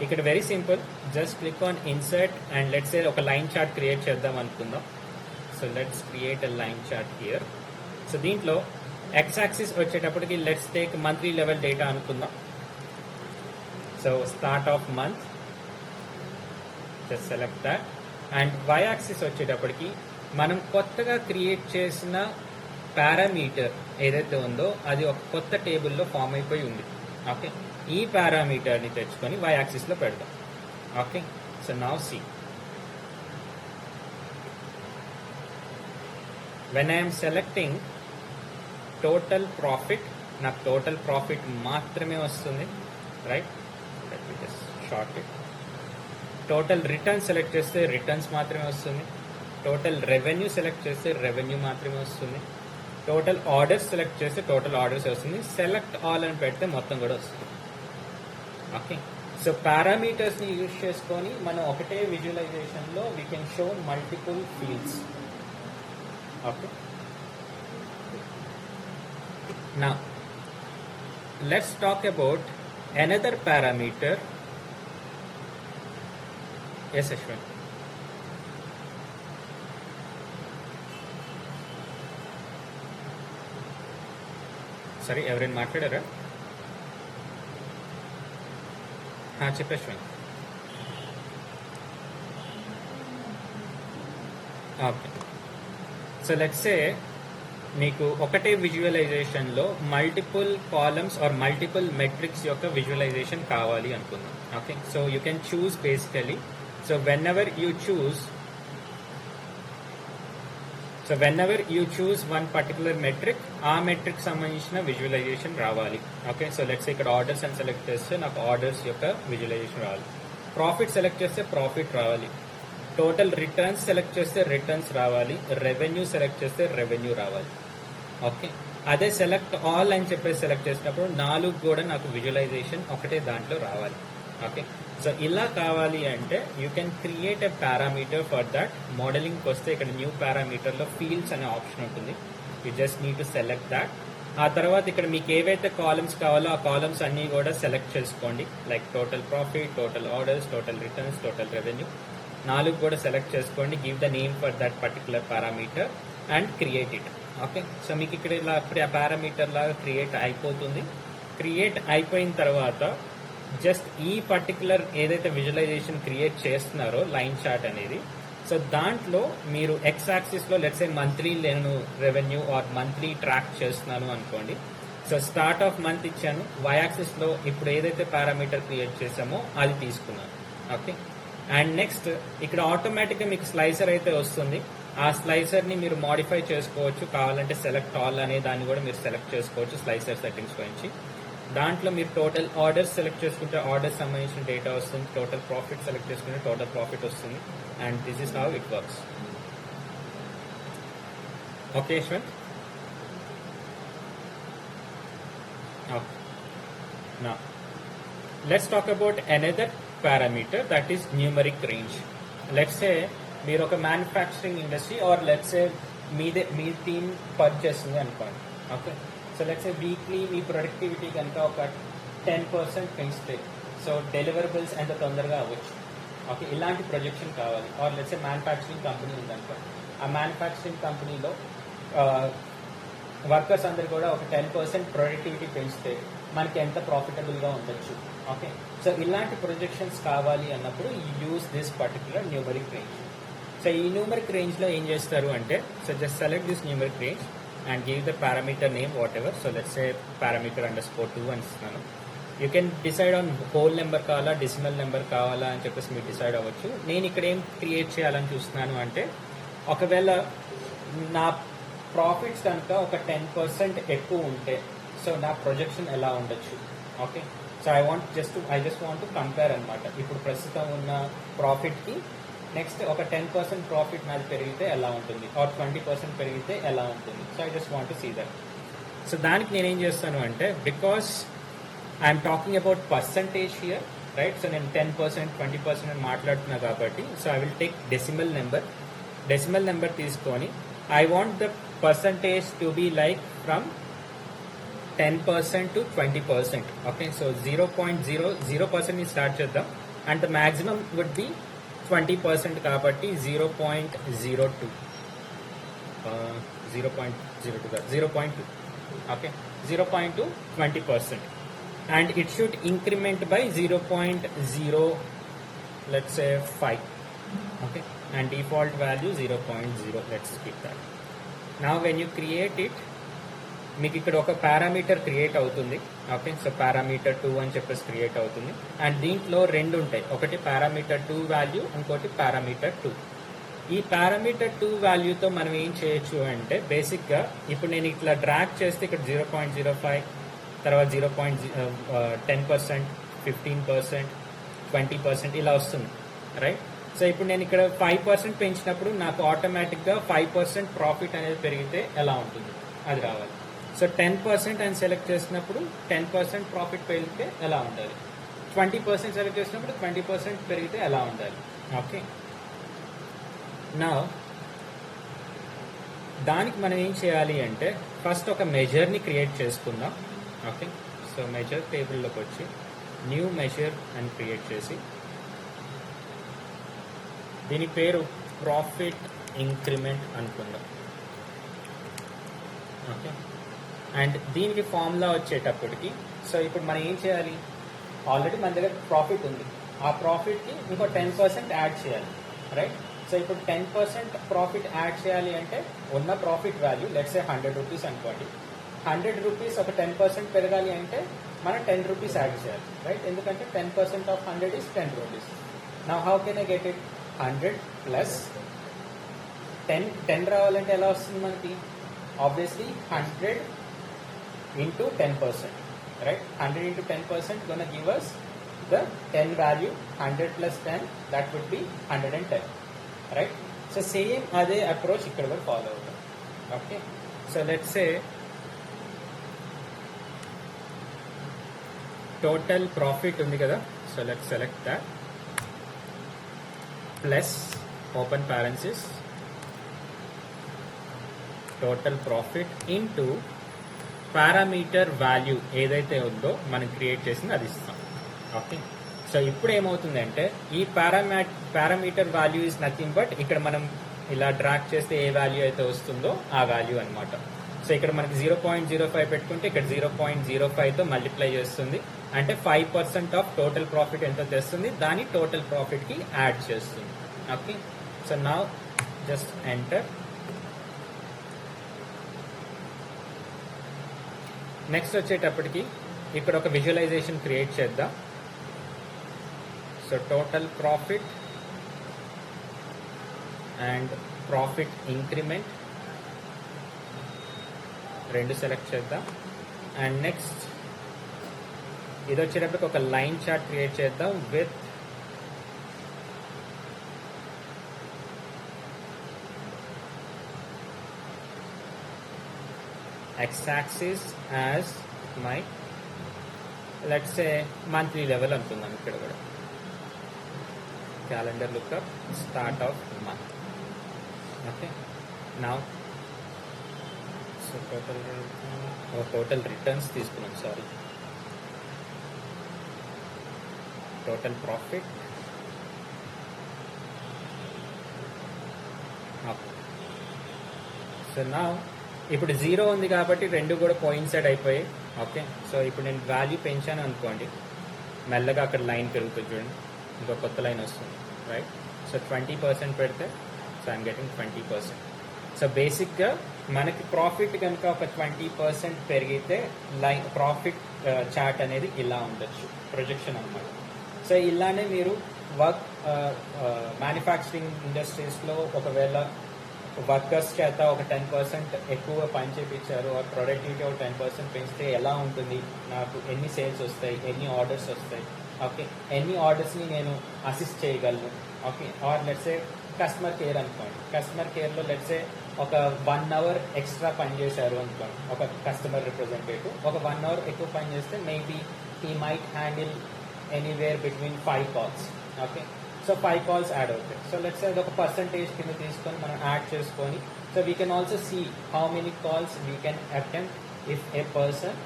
ఇక్కడ very simple, just click on insert and let's say ఒక లైన్ చార్ట్ క్రియేట్ చేద్దాం అనుకుందాం. So let's create a line chart here. So దీంట్లో ఎక్స్ యాక్సిస్ వచ్చేటప్పటికి let's take monthly level data అనుకుందాం. So start of month, just select that. And Y axis వచ్చేటప్పటికి మనం కొత్తగా create చేసిన పారామీటర్ ఏదైతే ఉందో అది ఒక కొత్త టేబుల్లో ఫామ్ అయిపోయి ఉంది. ఓకే, ఈ పారామీటర్ని తెచ్చుకొని y యాక్సిస్లో పెడదాం. Okay, so now see when I am selecting total profit, నాకు టోటల్ ప్రాఫిట్ మాత్రమే వస్తుంది, right. Let me just short it. Total return select చేస్తే రిటర్న్స్ మాత్రమే వస్తుంది. టోటల్ రెవెన్యూ సెలెక్ట్ చేస్తే రెవెన్యూ మాత్రమే వస్తుంది. టోటల్ ఆర్డర్స్ సెలెక్ట్ చేస్తే టోటల్ ఆర్డర్స్ వస్తుంది. సెలెక్ట్ ఆల్ అని పెడితే మొత్తం కూడా వస్తుంది. ఓకే, సో పారామీటర్స్ని యూజ్ చేసుకొని మనం ఒకటే విజువలైజేషన్లో we can show multiple fields. Okay, now let's talk about another parameter. Yes, Ashwin. Sorry, ఎవరైనా మాట్లాడారా? చెప్పు Ashwin. Okay, so let's say మీకు ఒకటే విజువలైజేషన్లో multiple columns or multiple metrics యొక్క విజువలైజేషన్ కావాలి అనుకుందాం. Okay, so you can choose basically. So whenever you choose one particular metric, ఆ మెట్రిక్ సంబంధించిన విజువలైజేషన్ రావాలి. ఓకే, సో లెట్స్ ఇక్కడ ఆర్డర్స్ అని సెలెక్ట్ చేస్తే నాకు ఆర్డర్స్ యొక్క విజువలైజేషన్ రావాలి. ప్రాఫిట్ సెలెక్ట్ చేస్తే ప్రాఫిట్ రావాలి. టోటల్ రిటర్న్స్ సెలెక్ట్ చేస్తే రిటర్న్స్ రావాలి. రెవెన్యూ సెలెక్ట్ చేస్తే రెవెన్యూ రావాలి. ఓకే, అదే సెలెక్ట్ ఆల్ అని చెప్పేసి సెలెక్ట్ చేసినప్పుడు 4 కూడా నాకు విజువలైజేషన్ ఒకటే దాంట్లో రావాలి. ఓకే, సో ఇలా కావాలి అంటే you can create a parameter for that. మోడలింగ్కి వస్తే ఇక్కడ న్యూ పారామీటర్లో ఫీల్డ్స్ అనే ఆప్షన్ ఉంటుంది. You just need to select that. ఆ తర్వాత ఇక్కడ మీకు ఏవైతే కాలమ్స్ కావాలో ఆ కాలమ్స్ అన్నీ కూడా సెలెక్ట్ చేసుకోండి. Like total profit, total orders, total returns, total revenue 4 కూడా సెలెక్ట్ చేసుకోండి. Give the name for that particular parameter and create it. Okay, so మీకు ఇక్కడ ఇలా అప్పుడే ఆ పారామీటర్ లాగా క్రియేట్ అయిపోతుంది. క్రియేట్ అయిపోయిన తర్వాత జస్ట్ ఈ పర్టికులర్ ఏదైతే విజువలైజేషన్ క్రియేట్ చేస్తున్నారో లైన్ చార్ట్ అనేది, సో దాంట్లో మీరు ఎక్స్ యాక్సిస్లో లెట్స్ ఏ మంత్లీ నేను రెవెన్యూ ఆర్ మంత్లీ ట్రాక్ చేస్తున్నాను అనుకోండి. సో స్టార్ట్ ఆఫ్ మంత్ ఇచ్చాను. వై యాక్సిస్లో ఇప్పుడు ఏదైతే పారామీటర్ క్రియేట్ చేసామో అది తీసుకున్నాను. ఓకే, అండ్ నెక్స్ట్ ఇక్కడ ఆటోమేటిక్గా మీకు స్లైసర్ అయితే వస్తుంది. ఆ స్లైసర్ని మీరు మాడిఫై చేసుకోవచ్చు. కావాలంటే సెలెక్ట్ ఆల్ అనే దాన్ని కూడా మీరు సెలెక్ట్ చేసుకోవచ్చు స్లైసర్ సెట్టింగ్స్ గురించి. దాంట్లో మీరు టోటల్ ఆర్డర్స్ సెలెక్ట్ చేసుకుంటే ఆర్డర్స్ సంబంధించిన డేటా వస్తుంది. టోటల్ ప్రాఫిట్ సెలెక్ట్ చేసుకుంటే టోటల్ ప్రాఫిట్ వస్తుంది. And this is how it works. Okay Yashwant, now let's talk about another parameter, that is numeric range. Let's say మీరు ఒక manufacturing industry are let's say me team parch చేస్తుంది అనుకోండి. Okay, so let's say weekly me productivity కనుక ఒక 10% పెంచితే so deliverables ఎంత తొందరగా అవ్వచ్చు. ఓకే, ఇలాంటి ప్రొజెక్షన్ కావాలి. Are let's say manufacturing company ఉందనుకో, ఆ మ్యానుఫ్యాక్చరింగ్ కంపెనీలో వర్కర్స్ అందరు కూడా ఒక 10% ప్రొడక్టివిటీ పెంచితే మనకి ఎంత ప్రాఫిటబుల్గా ఉండొచ్చు. ఓకే, సో ఇలాంటి ప్రొజెక్షన్స్ కావాలి అన్నప్పుడు use this particular numeric range. So ఈ న్యూమరిక్ రేంజ్లో ఏం చేస్తారు అంటే, so just select this numeric range and give the parameter name what ever. So let's say parameter _2 అని ఇస్తున్నాను. You can decide on whole number కావాలా, డెసిమల్ నెంబర్ కావాలా అని చెప్పేసి మీరు డిసైడ్ అవ్వచ్చు. నేను ఇక్కడ ఏం క్రియేట్ చేయాలని చూస్తున్నాను అంటే, ఒకవేళ నా ప్రాఫిట్స్ కనుక ఒక 10% ఎక్కువ ఉంటే సో నా ప్రొజెక్షన్ ఎలా ఉండొచ్చు. Okay, so I just want to compare అనమాట. ఇప్పుడు ప్రస్తుతం ఉన్న ప్రాఫిట్కి నెక్స్ట్ ఒక 10% ప్రాఫిట్ నాది పెరిగితే ఎలా ఉంటుంది, ఆర్ 20% పెరిగితే ఎలా ఉంటుంది. So I just want to see that. So దానికి నేనేం చేస్తాను అంటే, because I'm talking about percentage here, right. So నేను 10%, 20% అని మాట్లాడుతున్నా కాబట్టి, so I will take decimal number తీసుకొని I want the percentage to be like from 10% to 20%. Okay, so 0.00% ని స్టార్ట్ చేద్దాం. And the maximum would be 20% కాబట్టి 0.02 0.02. Okay, 0.2 20%. And it should increment by 0.0, let's say 5. Okay, and default value 0.0. Let's keep that. Now when you create it, మీకు ఇక్కడ ఒక parameter create అవుతుంది. Okay, so parameter 2 అని చెప్పేసి create అవుతుంది. And దీంట్లో రెండు ఉంటాయి, ఒకటి పారామీటర్ 2 వాల్యూ, ఇంకోటి పారామీటర్ 2. ఈ పారామీటర్ 2 వాల్యూతో మనం ఏం చేయొచ్చు అంటే బేసిక్గా ఇప్పుడు నేను ఇట్లా డ్రాగ్ చేస్తే ఇక్కడ 0.05, తర్వాత 10%, 15%, 20% ఇలా వస్తుంది, రైట్? సో ఇప్పుడు నేను ఇక్కడ 5% పెంచినప్పుడు నాకు ఆటోమేటిక్గా 5% ప్రాఫిట్ అనేది పెరిగితే ఎలా ఉంటుంది అది రావాలి. సో 10% అని సెలెక్ట్ చేసినప్పుడు 10% ప్రాఫిట్ పెరిగితే ఎలా ఉండాలి, 20% సెలెక్ట్ చేసినప్పుడు 20% పెరిగితే ఎలా ఉండాలి. ఓకే, నా దానికి మనం ఏం చేయాలి అంటే ఫస్ట్ ఒక మెజర్ని క్రియేట్ చేసుకుందాం. ఓకే, సో మెజర్ టేబుల్లోకి వచ్చి న్యూ మెజర్ అని క్రియేట్ చేసి దీని పేరు ప్రాఫిట్ ఇంక్రిమెంట్ అనుకుందాం. ఓకే, అండ్ దీనికి ఫార్ములా వచ్చేటప్పటికి సో ఇప్పుడు మనం ఏం చేయాలి, ఆల్రెడీ మన దగ్గర ప్రాఫిట్ ఉంది, ఆ ప్రాఫిట్కి ఇంకో 10% యాడ్ చేయాలి, రైట్? సో ఇప్పుడు 10% ప్రాఫిట్ యాడ్ చేయాలి అంటే ఉన్న profit value let's say 100 rupees అనుకోండి. 100 రూపీస్ ఒక 10% పెరగాలి అంటే మనం 10 రూపీస్ యాడ్ చేయాలి, రైట్? ఎందుకంటే 10% of 100 is 10 rupees. Now how can I get it? 100 plus 10 రావాలంటే ఎలా వస్తుంది మనకి? Obviously 100 into 10%, right? 100 into 10% gonna give us the 10 value. 100 plus 10, that would be 110, right? So same అదే అప్రోచ్ ఇక్కడ కూడా ఫాలో అవుతాం. Okay, so let's say total profit ఉంది కదా, so let's select that plus open parenthesis total profit into parameter value ఏదైతే ఉందో మనం create చేసింది అది ఇస్తాం. ఓకే, సో ఇప్పుడు ఏమవుతుందంటే ఈ parameter value is nothing but ఇక్కడ మనం ఇలా డ్రాగ్ చేస్తే ఏ వాల్యూ అయితే వస్తుందో ఆ వాల్యూ అనమాట. సో ఇక్కడ మనకి 0.05 పెట్టుకుంటే ఇక్కడ 0.05తో మల్టిప్లై చేస్తుంది, అంటే 5% ఆఫ్ టోటల్ ప్రాఫిట్ ఎంత తెస్తుంది దాని టోటల్ ప్రాఫిట్కి యాడ్ చేస్తుంది. Okay, so now just enter. Next వచ్చేటప్పటికి ఇక్కడ ఒక విజువలైజేషన్ క్రియేట్ చేద్దాం. So total profit and profit increment రెండు సెలెక్ట్ చేద్దాం. అండ్ నెక్స్ట్ ఇది వచ్చేటప్పటికి ఒక లైన్ చార్ట్ క్రియేట్ చేద్దాం with x-axis as my let's say monthly level అనుకుందాం. ఇక్కడ కూడా calendar lookup start of month. Okay, now so total returns తీసుకున్నాం, sorry total profit. Okay, so now ఇప్పుడు 0 ఉంది కాబట్టి రెండు కూడా కోయిన్సైడ్ అయిపోయాయి. ఓకే, సో ఇప్పుడు నేను వాల్యూ పెంచాను అనుకోండి, మెల్లగా అక్కడ లైన్ పెరుగుతుంది చూడండి, ఇంకో కొత్త లైన్ వస్తుంది, రైట్? సో 20% పెడితే సో ఐఎమ్ గెటింగ్ 20%. సో బేసిక్గా మనకి ప్రాఫిట్ కనుక ఒక 20% పెరిగితే లైన్ ప్రాఫిట్ చార్ట్ అనేది ఇలా ఉండొచ్చు, ప్రొజెక్షన్ అనమాట. సో ఇలానే మీరు వర్క్ మ్యానుఫ్యాక్చరింగ్ ఇండస్ట్రీస్లో ఒకవేళ వర్కర్స్ చేత ఒక 10% ఎక్కువ పని చేయించారు, ఆ ప్రొడక్టివిటీ ఒక 10% పెంచితే ఎలా ఉంటుంది, నాకు ఎన్ని సేల్స్ వస్తాయి, ఎన్ని ఆర్డర్స్ వస్తాయి, ఓకే, ఎన్ని ఆర్డర్స్ని నేను అసిస్ట్ చేయగలను. Okay, or let's say customer care అనుకోండి, కస్టమర్ కేర్లో లెట్సే ఒక 1 hour ఎక్స్ట్రా పని చేశారు అనుకోండి, ఒక కస్టమర్ రిప్రజెంటేటివ్ ఒక 1 hour ఎక్కువ పని చేస్తే maybe he might handle anywhere between 5 calls. Okay, so 5 calls add అవుతాయి. సో లెట్స్ సే అదొక పర్సంటేజ్ కింద తీసుకొని మనం యాడ్ చేసుకొని so we can also see how many calls we can attempt if a person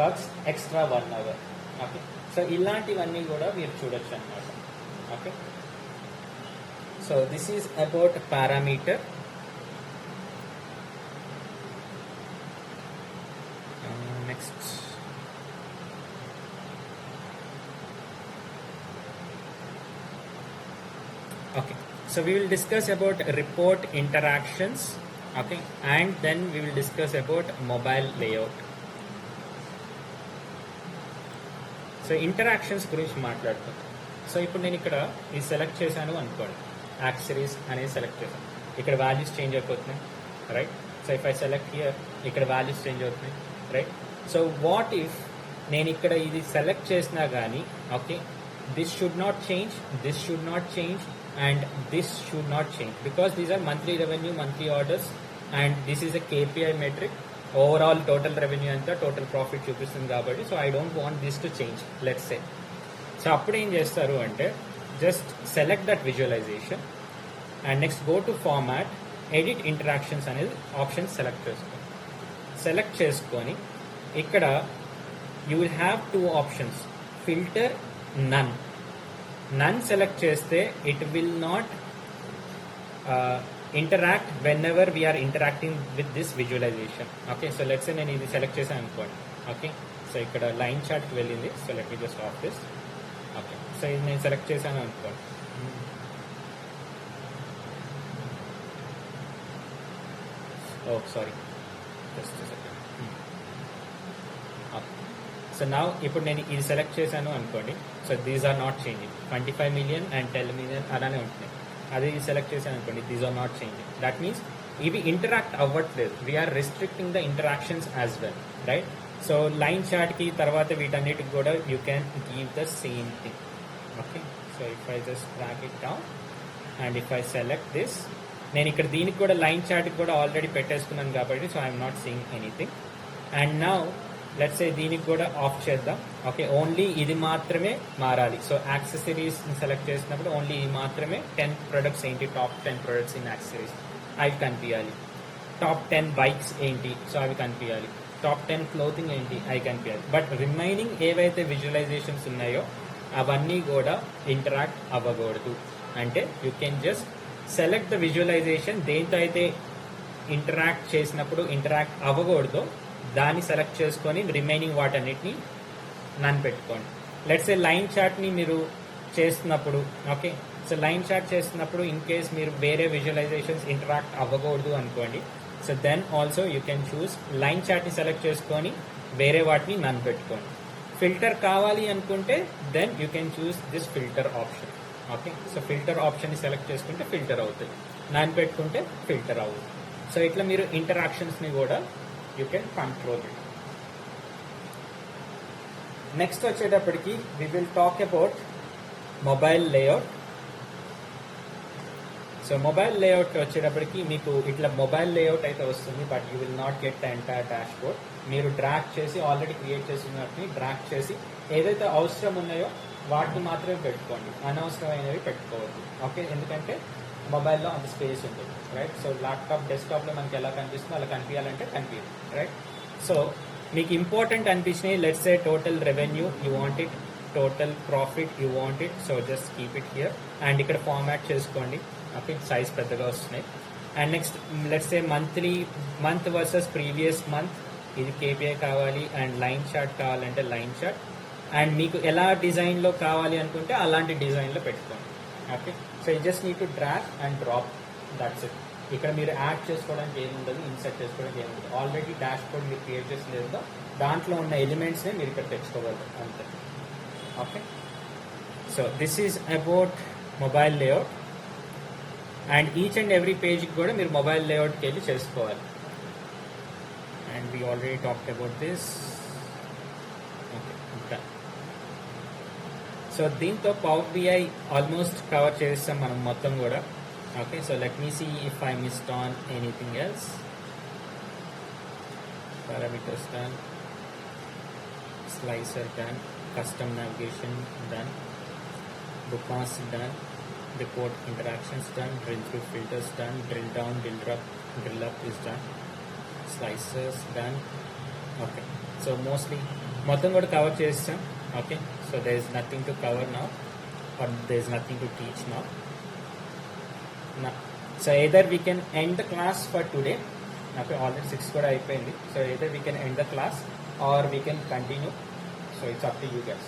works extra 1 hour. Okay, so ఇలాంటివన్నీ కూడా మీరు చూడొచ్చు అన్నమాట. Okay, so this is about parameter. Next okay, so we will discuss about report interactions Okay, and then we will discuss about mobile layout. So interactions గురించి మాట్లాడుతాం. So ఇప్పుడు నేను ఇక్కడ ఇది సెలెక్ట్ చేశాను అనుకోండి, యాక్సెసరీస్ అనేది సెలెక్ట్ చేశాను, ఇక్కడ వాల్యూస్ చేంజ్ అయిపోతున్నాయి, right. So if I select here, ఇక్కడ వాల్యూస్ చేంజ్ అవుతున్నాయి, రైట్. సో వాట్ ఇఫ్ నేను ఇక్కడ ఇది సెలెక్ట్ చేసినా కానీ, okay, this should not change, this should not change, and this should not change, because these or monthly revenue, monthly orders, and this is a KPI metric. Overall total revenue అంతా total profit చూపిస్తుంది కాబట్టి, so I don't want this to change, let's say. So అప్పుడు ఏం చేస్తారు అంటే, just select that visualisation and next go to format, edit interactions అనేది option select చేసుకొని ఇక్కడ you will have two options, filter, none select చేస్తే it will not interact whenever we are interacting with this visualization. Okay, so let's say నేను ఇది select చేశాను అనుకోండి. Okay, so ఇక్కడ line చార్ట్కి వెళ్ళింది. So let me just off this. Okay, so ఇది నేను సెలెక్ట్ చేశాను అనుకోండి. Oh sorry, just second. So నా ఇప్పుడు నేను ఇది సెలెక్ట్ చేశాను అనుకోండి. So these are not changing, 25 million and 10 million అలానే ఉంటున్నాయి. అదే సెలెక్ట్ చేశాను అనుకోండి, these are not changing. That means ఇవి ఇంటరాక్ట్ అవ్వట్లేదు, we're restricting the interactions as well, right. So line చార్ట్కి తర్వాత వీటన్నిటికి కూడా you can give the same thing. Okay, so if I just drag it down and if I select this, నేను ఇక్కడ దీనికి కూడా line చార్ట్కి కూడా ఆల్రెడీ పెట్టేసుకున్నాను కాబట్టి, so I'm not seeing anything. And now let's say దీనికి కూడా ఆఫ్ చేద్దాం. ఓకే, ఓన్లీ ఇది మాత్రమే మారాలి. సో యాక్సెసరీస్ సెలెక్ట్ చేసినప్పుడు ఓన్లీ ఇది మాత్రమే 10 ప్రొడక్ట్స్ ఏంటి, టాప్ 10 ప్రొడక్ట్స్ ఇన్ యాక్సెసరీస్ అవి కనిపించాలి. టాప్ 10 బైక్స్ ఏంటి, సో అవి కనిపించాలి. టాప్ 10 క్లోతింగ్ ఏంటి, అవి కనిపించాలి. బట్ రిమైనింగ్ ఏవైతే విజువలైజేషన్స్ ఉన్నాయో అవన్నీ కూడా ఇంటరాక్ట్ అవ్వకూడదు. అంటే you can just select the visualisation, దేంతో అయితే ఇంటరాక్ట్ చేసినప్పుడు ఇంటరాక్ట్ అవ్వకూడదు దాన్ని సెలెక్ట్ చేసుకొని రిమైనింగ్ వాటన్నిటిని నన్ను పెట్టుకోండి. లెట్స్ ఏ లైన్ చార్ట్ని మీరు చేస్తున్నప్పుడు, ఓకే, సో లైన్ చార్ట్ చేస్తున్నప్పుడు ఇన్ కేస్ మీరు వేరే విజువలైజేషన్స్ ఇంటరాక్ట్ అవ్వకూడదు అనుకోండి, so then also you can choose line చార్ట్ని సెలెక్ట్ చేసుకొని వేరే వాటిని నన్ను పెట్టుకోండి. ఫిల్టర్ కావాలి అనుకుంటే then you can choose this filter option. Okay, so filter ఆప్షన్ని సెలెక్ట్ చేసుకుంటే ఫిల్టర్ అవుతుంది, నన్ను పెట్టుకుంటే ఫిల్టర్ అవుతుంది. సో ఇట్లా మీరు ఇంటరాక్షన్స్ని కూడా you can control it. Next వచ్చేటప్పటికి we will talk about mobile layout. So mobile layout వచ్చేటప్పటికి మీకు ఇట్లా మొబైల్ లేఅవుట్ అయితే వస్తుంది, but you will not get the entire dash board. మీరు డ్రాగ్ చేసి ఆల్రెడీ క్రియేట్ చేసిన వాటిని డ్రాగ్ చేసి ఏదైతే అవసరం ఉన్నాయో వాటిని మాత్రమే పెట్టుకోండి, అనవసరమైనవి పెట్టుకోవద్దు. ఓకే, ఎందుకంటే మొబైల్లో అంత స్పేస్ ఉంటుంది, రైట్. సో ల్యాప్టాప్, డెస్క్టాప్లో మనకి ఎలా కనిపిస్తుందో అలా కనిపించాలంటే కనిపించదు, రైట్. సో మీకు ఇంపార్టెంట్ అనిపించినాయి, let's say total revenue you want it, total profit you want it, so just keep it here and ఇక్కడ ఫార్మాట్ చేసుకోండి. ఓకే, సైజ్ పెద్దగా వస్తున్నాయి. And next let's say month versus previous month, ఇది KPI కావాలి. And line chart కావాలంటే line chart, and మీకు ఎలా డిజైన్లో కావాలి అనుకుంటే అలాంటి డిజైన్లో పెట్టుకోండి. Okay, so you just need to drag and drop, that's it. ఇక్కడ మీరు యాడ్ చేసుకోవడానికి ఏముండదు, ఇన్సర్ట్ చేసుకోవడానికి ఏముండదు. ఆల్రెడీ డాష్ బోర్డ్ మీరు క్రియేట్ చేసిన లేదా దాంట్లో ఉన్న ఎలిమెంట్స్నే మీరు ఇక్కడ తెచ్చుకోగలరు అంతే. Okay, so this is about mobile layout. And each and every పేజ్కి కూడా మీరు మొబైల్ లేఅవుట్కి వెళ్ళి చేసుకోవాలి. And we already talked about this. Okay, ఇంకా సో దీంతో పవర్ బిఐ ఆల్మోస్ట్ కవర్ చేస్తాం మనం మొత్తం కూడా. Okay, so let me see if I missed on anything else. Parameters done, slicer done, custom navigation done, bookmarks done, report interactions done, drill through filters done, drill down, drill up is done, slicers done. Okay, so mostly మొత్తం కూడా cover చేస్తాం. Okay, so there is nothing to cover now or there is nothing to teach now. So either we can end the class for today. Okay, already 6 కూడా అయిపోయింది. So either we can end the class or we can continue. So it's up to you guys.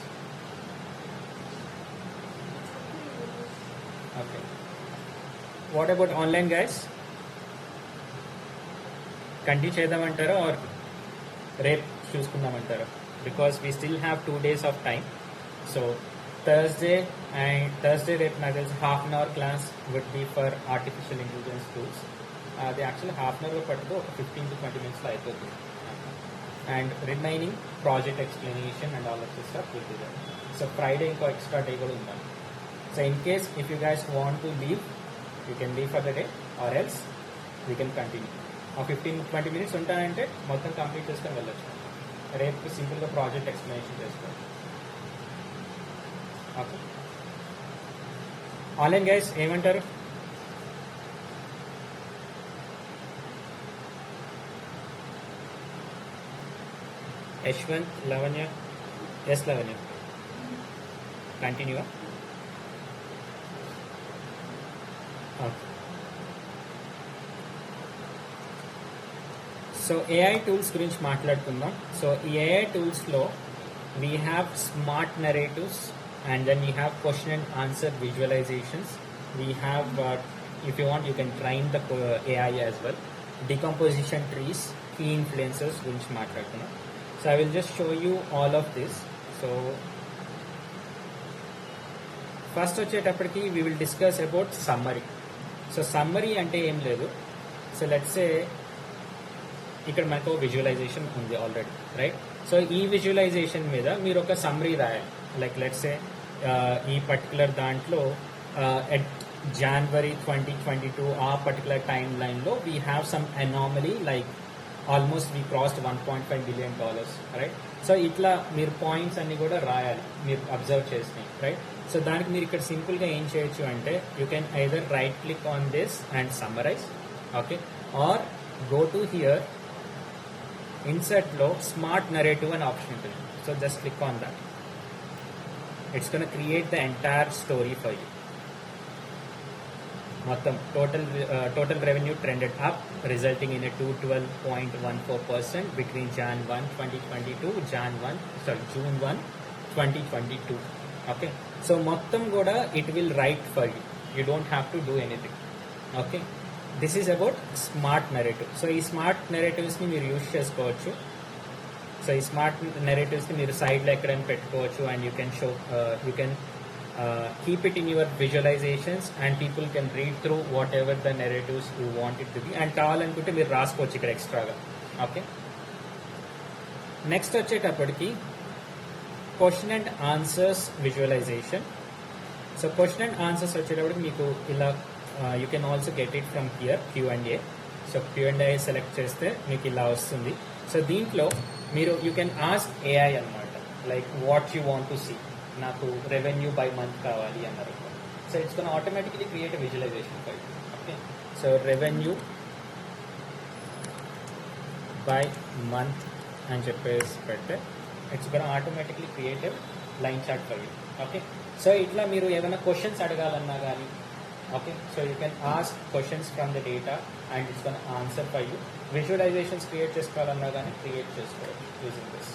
Okay. What about online, guys? Continue చేద్దామంటారా or రేపు చూసుకుందామంటారా? Because we still have 2 days of time. So Thursday రేపు నాకు తెలిసి half an hour class would be for artificial intelligence tools. అది actually half an అవర్లో పట్టుకు ఒక 15 to 20 minutes అయిపోతుంది. And remaining project explanation and all of this stuff will be there. So Friday ఇంకో extra day కూడా ఉండాలి. So in case if you guys want to leave, you can leave for the day or else we can continue. ఆ 15-20 minutes ఉంటానంటే మొత్తం complete చేసుకొని వెళ్ళొచ్చు. రేపు సింపుల్గా ప్రాజెక్ట్ ఎక్స్ప్లెనేషన్ చేసుకోవచ్చు. ఓకే ఆన్లైన్ గైస్ ఏమంటారు? Yashwant, Lavanya. Yes Lavanya, continue. Okay. So AI tools గురించి మాట్లాడుకుందాం. సో ఈ ఏఐ టూల్స్లో we have smart narratives and then we have question and answer visualizations. We have if you want you can train the AI as well. Decomposition trees, key influencers gurinchi maatladutunna. So I will just show you all of this. So first వచ్చేటప్పటికి we will discuss about summary. So summary అంటే ఏం లేదు. So let's say ఇక్కడ మనకు visualisation ఉంది already, right? So ఈ visualisation మీద మీరు ఒక సమ్మరీ రాయాలి. లైక్ లెట్స్ సే ఈ పర్టికులర్ దాంట్లో ఎట్ January 2022 ఆ పర్టికులర్ టైమ్ లైన్లో we have some anomaly like almost we crossed $1.5 billion, right? So ఇట్లా మీరు పాయింట్స్ అన్ని కూడా రాయాలి మీరు అబ్జర్వ్ చేసినాయి, రైట్? సో దానికి మీరు ఇక్కడ సింపుల్గా ఏం చేయొచ్చు అంటే you can either right click on this and summarise, okay, or go to here ఇన్సర్ట్లో స్మార్ట్ నరేటివ్ అనే ఆప్షన్ ఉంటుంది. So just click on that. It's going to create the entire story for you. మొత్తం total revenue trended up, resulting in a 212.14% between Jan 1, 2022 June 1, 2022. Okay, so మొత్తం కూడా it will write for you. You don't have to do anything. Okay, this is about smart narrative. So ఈ smart narratives ని మీరు use చేసుకోవచ్చు. So ఈ smart నెరేటివ్స్ని మీరు సైడ్లో ఎక్కడైనా పెట్టుకోవచ్చు and you can keep it in your visualisations and people can read through whatever the narratives you want it to be. And కావాలనుకుంటే మీరు రాసుకోవచ్చు ఇక్కడ ఎక్స్ట్రాగా. ఓకే, నెక్స్ట్ వచ్చేటప్పటికి question and answers visualisation. So question and answers వచ్చేటప్పటికి మీకు ఇలా you can also get it from here Q&A. So Q&A select చేస్తే మీకు ఇలా వస్తుంది. సో దీంట్లో మీరు యూ కెన్ ఆస్క్ ఏఐ అనమాట, like what you want to see. నాకు రెవెన్యూ బై మంత్ కావాలి అన్నారు. So it's gonna automatically create visualisation for you. Okay, so revenue by month అని చెప్పేసి పెడితే it's gonna automatically create line chart for you. Okay, so ఇట్లా మీరు ఏదైనా questions అడగాలన్నా కానీ, okay, so you can ask questions from the data and it's gonna answer for you. Visualisations create చేసుకోవాలన్నా కానీ క్రియేట్ చేసుకోవచ్చు using this.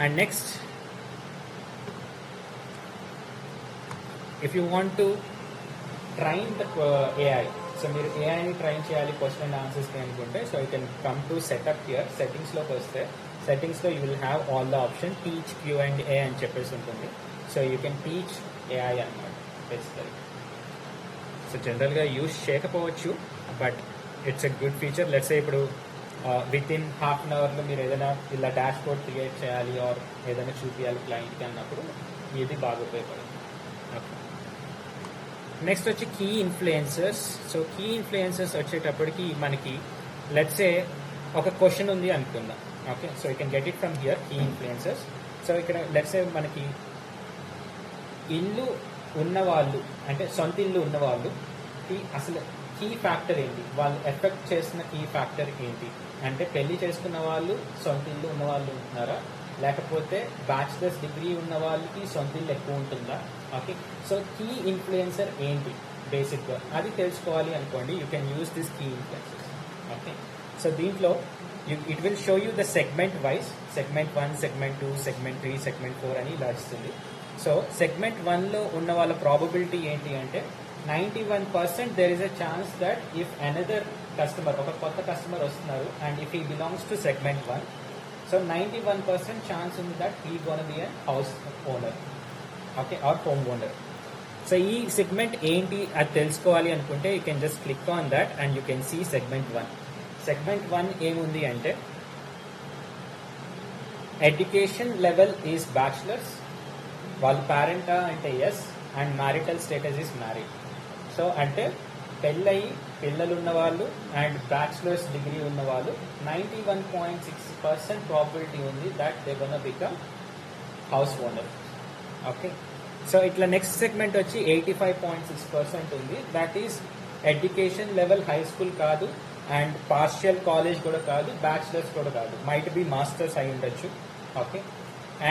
And next, if you want to train the AI, so మీరు ఏఐని train చేయాలి question and ఆన్సర్స్కి అనుకుంటే, so you can come to setup here. సెట్టింగ్స్లోకి వస్తే సెట్టింగ్స్లో you will have all the option teach Q&A అని చెప్పేసి ఉంటుంది. So you can teach AI అన్నమాట బేసికలీ. సో జనరల్గా యూజ్ చేయకపోవచ్చు but it's a good feature. Let's say ఇప్పుడు విత్ ఇన్ హాఫ్ అన్ అవర్లో మీరు ఏదైనా ఇలా డాష్ బోర్డ్ క్రియేట్ చేయాలి ఆర్ ఏదైనా చూపించాలి క్లయింట్కి అన్నప్పుడు ఇది బాగా ఉపయోగపడుతుంది. ఓకే, నెక్స్ట్ వచ్చి key influencers. So key influencers వచ్చేటప్పటికి మనకి లెట్స్ సే ఒక క్వశ్చన్ ఉంది అనుకుందాం. Okay, so you can get it from here key influencers. So ఇక్కడ లెట్స్ సే మనకి ఇల్లు ఉన్నవాళ్ళు అంటే సొంత ఇల్లు ఉన్నవాళ్ళు అసలు కీ ఫ్యాక్టర్ ఏంటి, వాళ్ళు ఎఫెక్ట్ చేసిన కీ ఫ్యాక్టర్ ఏంటి అంటే పెళ్లి చేసుకున్న వాళ్ళు సొంత ఇల్లు ఉన్న వాళ్ళు ఉంటున్నారా, లేకపోతే బ్యాచిలర్స్ డిగ్రీ ఉన్న వాళ్ళకి సొంత ఇల్లు ఎక్కువ ఉంటుందా. ఓకే, సో కీ ఇన్ఫ్లుయెన్సర్ ఏంటి బేసిక్గా అది తెలుసుకోవాలి అనుకోండి, you can use this key influencers. Okay, so దీంట్లో it will show you the segment wise, segment 1, segment 2, segment 3, segment 4 అని ఇలా ఇస్తుంది. సో సెగ్మెంట్ 1లో ఉన్న వాళ్ళ ప్రాబబిలిటీ ఏంటి అంటే 91% there is a chance that if another customer, ఒక కొత్త కస్టమర్ వస్తున్నారు, and if he belongs to segment 1, so 91% chance ఉంది that he gonna be a house owner, okay, or home owner. So ఈ segment ఏంటి అది తెలుసుకోవాలి అనుకుంటే you can just click on that and you can see segment 1. Segment 1 ఏముంది అంటే education level is bachelors, వాళ్ళ పేరెంటా అంటే yes, and marital status is married. So అంటే పెళ్ళయి పిల్లలు ఉన్నవాళ్ళు అండ్ బ్యాచులర్స్ డిగ్రీ ఉన్నవాళ్ళు 91.6% ప్రాబిలిటీ ఉంది that they gonna become house owner. Okay, so ఇట్లా నెక్స్ట్ సెగ్మెంట్ వచ్చి 85.6% ఉంది, that is education level high school కాదు అండ్ పార్షియల్ కాలేజ్ కూడా కాదు, బ్యాచులర్స్ కూడా కాదు, మైట్ బి మాస్టర్స్ అయి ఉండొచ్చు. Okay,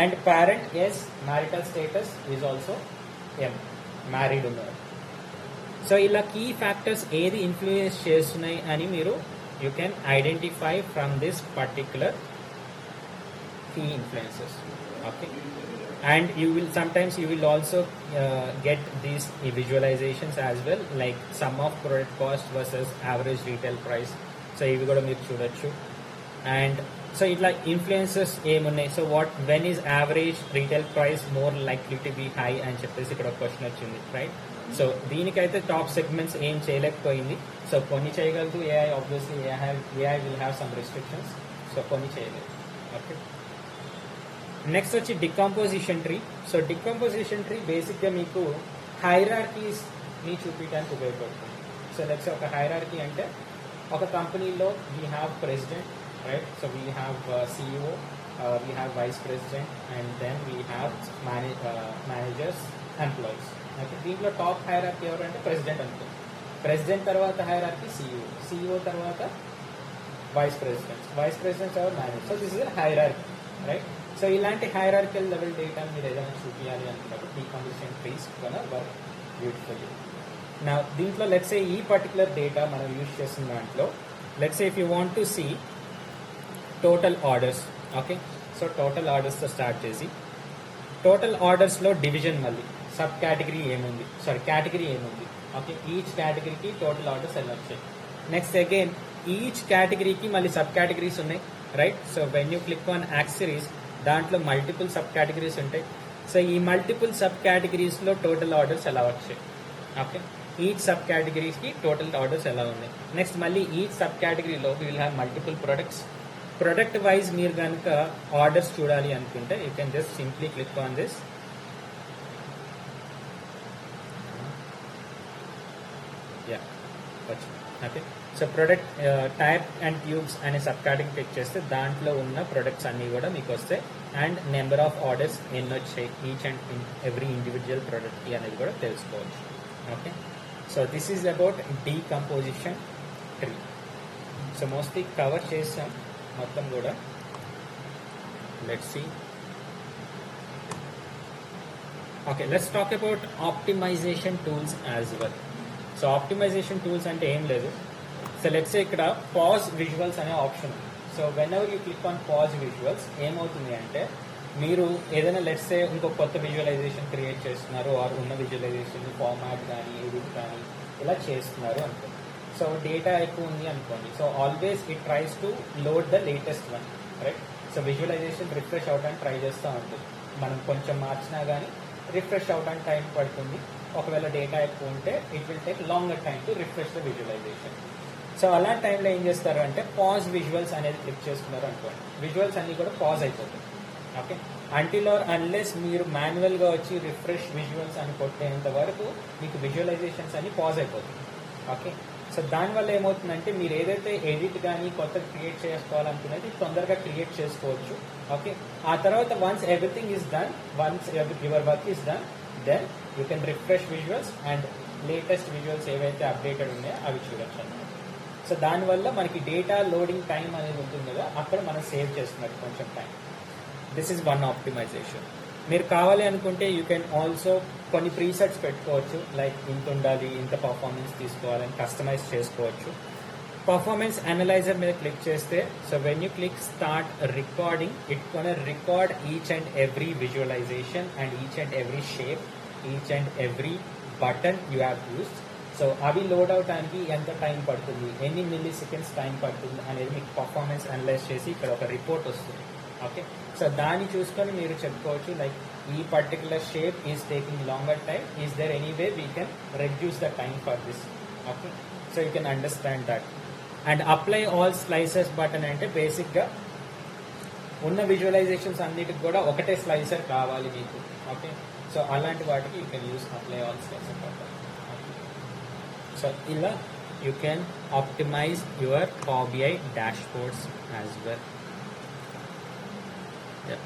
and parent yes, marital status is also M, married ఉన్నారు. సో ఇలా కీ ఫ్యాక్టర్స్ ఏది ఇన్ఫ్లుయెన్స్ చేస్తున్నాయి అని మీరు you can identify from this particular key influences. Okay, and you will also get these visualizations as well, like sum of product cost versus average retail price. So ivi kuda meer chudochu, and so it like influences emunnai. So when is average retail price more likely to be high and cheppesi ikkada question vachindi, right? So దీనికైతే top segments ఏం చేయలేకపోయింది. So కొన్ని చేయగలదు AI, obviously AI will have some restrictions, so కొన్ని చేయలేదు. Okay, next వచ్చి decomposition tree. So decomposition tree బేసిక్గా మీకు హైరార్కీస్ని చూపించడానికి ఉపయోగపడుతుంది. సో లెట్స్ ఒక హైరార్కీ అంటే ఒక కంపెనీలో we have president, right? So we have CEO, we have vice president, and then we have managers, employees. Okay, దీంట్లో టాప్ హైరార్కీ ఎవరంటే ప్రెసిడెంట్ అనుకో. ప్రెసిడెంట్ తర్వాత హైరార్కీ CEO తర్వాత వైస్ ప్రెసిడెంట్స్ ఎవరు manager. So this is hierarchy, right? So ఇలాంటి hierarchical level data మీరు ఏదైనా చూపించాలి అనుకున్నప్పుడు decomposition trees gonna work beautifully. నా దీంట్లో లెట్స్ సే ఈ పర్టికులర్ డేటా మనం యూజ్ చేస్తున్న దాంట్లో let's say if you want to see total orders. Okay, so total ఆర్డర్స్తో స్టార్ట్ చేసి టోటల్ ఆర్డర్స్లో డివిజన్, మళ్ళీ సబ్ కేటగిరీ ఏముంది, కేటగిరీ ఏముంది. ఓకే, ఈచ్ కేటగిరీకి టోటల్ ఆర్డర్స్ ఎలా వచ్చాయి. నెక్స్ట్ అగైన్ ఈచ్ కేటగిరీకి మళ్ళీ సబ్ కేటగిరీస్ ఉన్నాయి, right? So when you click on accessories, దాంట్లో మల్టిపుల్ సబ్ కేటగిరీస్ ఉంటాయి. సో ఈ మల్టిపుల్ సబ్ కేటగిరీస్లో టోటల్ ఆర్డర్స్ ఎలా వచ్చాయి. ఓకే, ఈచ్ సబ్ కేటగిరీస్కి టోటల్ ఆర్డర్స్ ఎలా ఉన్నాయి. నెక్స్ట్ మళ్ళీ ఈచ్ సబ్ కేటగిరీలో we will have multiple products. Product wise మీరు కనుక ఆర్డర్స్ చూడాలి అనుకుంటే you can just simply click on this. Okay, so product type and tubes అనే సబ్ కేటగిరీ క్లిక్ చేస్తే దాంట్లో ఉన్న ప్రొడక్ట్స్ అన్నీ కూడా మీకు వస్తాయి, అండ్ నెంబర్ ఆఫ్ ఆర్డర్స్ ఎన్ని వచ్చాయి ఈచ్ అండ్ ఎవ్రీ ఇండివిజువల్ ప్రొడక్ట్కి అనేది కూడా తెలుసుకోవచ్చు. Okay, so this is about decomposition tree. So mostly cover చేసాం మొత్తం కూడా. Let's see. Okay, let's talk about optimisation tools as well. So optimisation tools అంటే ఏం లేదు. సో లెట్స్ ఇక్కడ పాజ్ విజువల్స్ అనే ఆప్షన్ ఉంది. So whenever you click on pause visuals ఏమవుతుంది అంటే మీరు ఏదైనా లెట్స్ ఇంకో కొత్త విజువలైజేషన్ క్రియేట్ చేస్తున్నారు, ఆర్ ఉన్న విజువలైజేషన్ ఫార్మాట్ కానీ ఎడిట్ కానీ ఇలా చేస్తున్నారు అనుకోండి. సో డేటా ఎక్కువ ఉంది అనుకోండి. So always it tries to load the latest one, right? So visualisation refresh అవడానికి ట్రై చేస్తూ ఉంటుంది. మనం కొంచెం మార్చినా కానీ రిఫ్రెష్ అవడానికి టైం పడుతుంది. ఒకవేళ డేటా ఎక్కువ ఉంటే it will take longer time to refresh the visualisation. So అలాంటి టైంలో ఏం చేస్తారు అంటే పాజ్ విజువల్స్ అనేది క్లిక్ చేసుకున్నారు అనుకోండి, విజువల్స్ అన్నీ కూడా పాజ్ అయిపోతాయి. ఓకే, అంటిల్ ఆర్ అన్లెస్ మీరు మాన్యువల్గా వచ్చి రిఫ్రెష్ విజువల్స్ అని కొట్టేంత వరకు మీకు విజువలైజేషన్స్ అన్ని పాజ్ అయిపోతాయి. ఓకే, సో దానివల్ల ఏమవుతుందంటే మీరు ఏదైతే ఎడిట్ కానీ కొత్త క్రియేట్ చేసుకోవాలనుకునేది తొందరగా క్రియేట్ చేసుకోవచ్చు. ఓకే, ఆ తర్వాత once everything is done, once your work is done, then you can refresh visuals and latest visuals ఏవైతే అప్డేటెడ్ ఉన్నాయో అవి చూడొచ్చు అన్నమాట. సో దానివల్ల మనకి డేటా లోడింగ్ టైం అనేది ఉంటుంది కదా, అక్కడ మనం సేవ్ చేస్తున్నట్టు కొంచెం time. This is one optimisation. మీరు కావాలి అనుకుంటే యూ కెన్ ఆల్సో కొన్ని ప్రీసెట్స్ పెట్టుకోవచ్చు, లైక్ ఇంత ఉండాలి, ఇంత పర్ఫార్మెన్స్ తీసుకోవాలని కస్టమైజ్ చేసుకోవచ్చు. పర్ఫార్మెన్స్ అనలైజర్ మీద క్లిక్ చేస్తే, so when you click start recording, it gonna record each and every visualisation and each and every shape, each and every button you have used. So అవి load అవడానికి ఎంత time పడుతుంది, ఎన్ని milli seconds time పడుతుంది అనేది మీకు performance analyse చేసి ఇక్కడ ఒక రిపోర్ట్ వస్తుంది. ఓకే, సో దాన్ని చూసుకొని మీరు చెప్పుకోవచ్చు లైక్ ఈ particular shape is taking longer time, is there any way we can reduce the time for this. Okay, so you can understand that. And apply all slices button అంటే బేసిక్గా ఉన్న visualisations అన్నిటికి కూడా ఒకటే స్లైసర్ కావాలి మీకు. Okay, so అలాంటి వాటికి you can use apply all slicer button. So ఇలా you can optimize your Power BI dashboards as well. Yeah,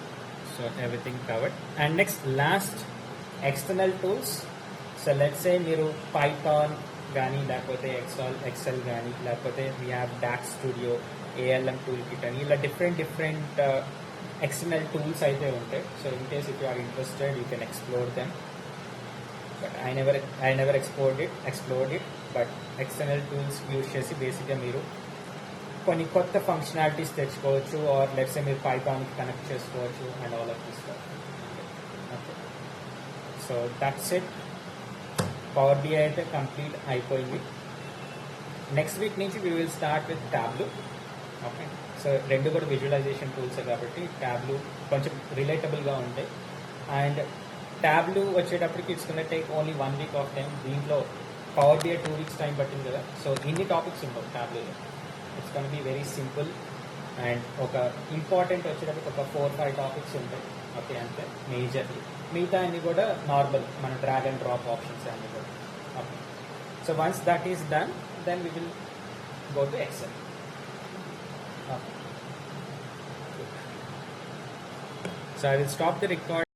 so everything covered. And next, last, external tools. So let's say మీరు Python కానీ లేకపోతే Excel కానీ లేకపోతే we have DAX Studio, ALM toolkit అని ఇలా different external tools అయితే ఉంటాయి. So in case if you are interested you can explore them. But I never explored it. But external tools use చేసి బేసిక్గా మీరు కొన్ని కొత్త ఫంక్షనాలిటీస్ తెచ్చుకోవచ్చు, ఆర్ లెట్స్ మీరు పైథాన్కి కనెక్ట్ చేసుకోవచ్చు and all of this stuff. Okay, so that's it. Power BI అయితే కంప్లీట్ అయిపోయింది. నెక్స్ట్ వీక్ నుంచి we will start with Tableau. Okay, so రెండు కూడా విజువలైజేషన్ టూల్సే కాబట్టి Tableau కొంచెం రిలేటబుల్గా ఉంటాయి. అండ్ Tableau వచ్చేటప్పటికి it's gonna take only 1 week of time. దీంట్లో పవర్ BI 2 weeks టైం పట్టింది కదా. సో ఇన్ని టాపిక్స్ ఉంటాయి Tableauలో. It's gonna be very simple. And ఒక ఇంపార్టెంట్ వచ్చేటప్పటికి ఒక 4-5 టాపిక్స్ ఉంటాయి. ఓకే, అంతే మేజర్లీ. మిగతా అన్ని కూడా నార్మల్ మన డ్రాగ్ అండ్ డ్రాప్ ఆప్షన్స్ అన్ని కూడా. Okay, so once that is done then we will go to Excel. Okay, so I will stop the record.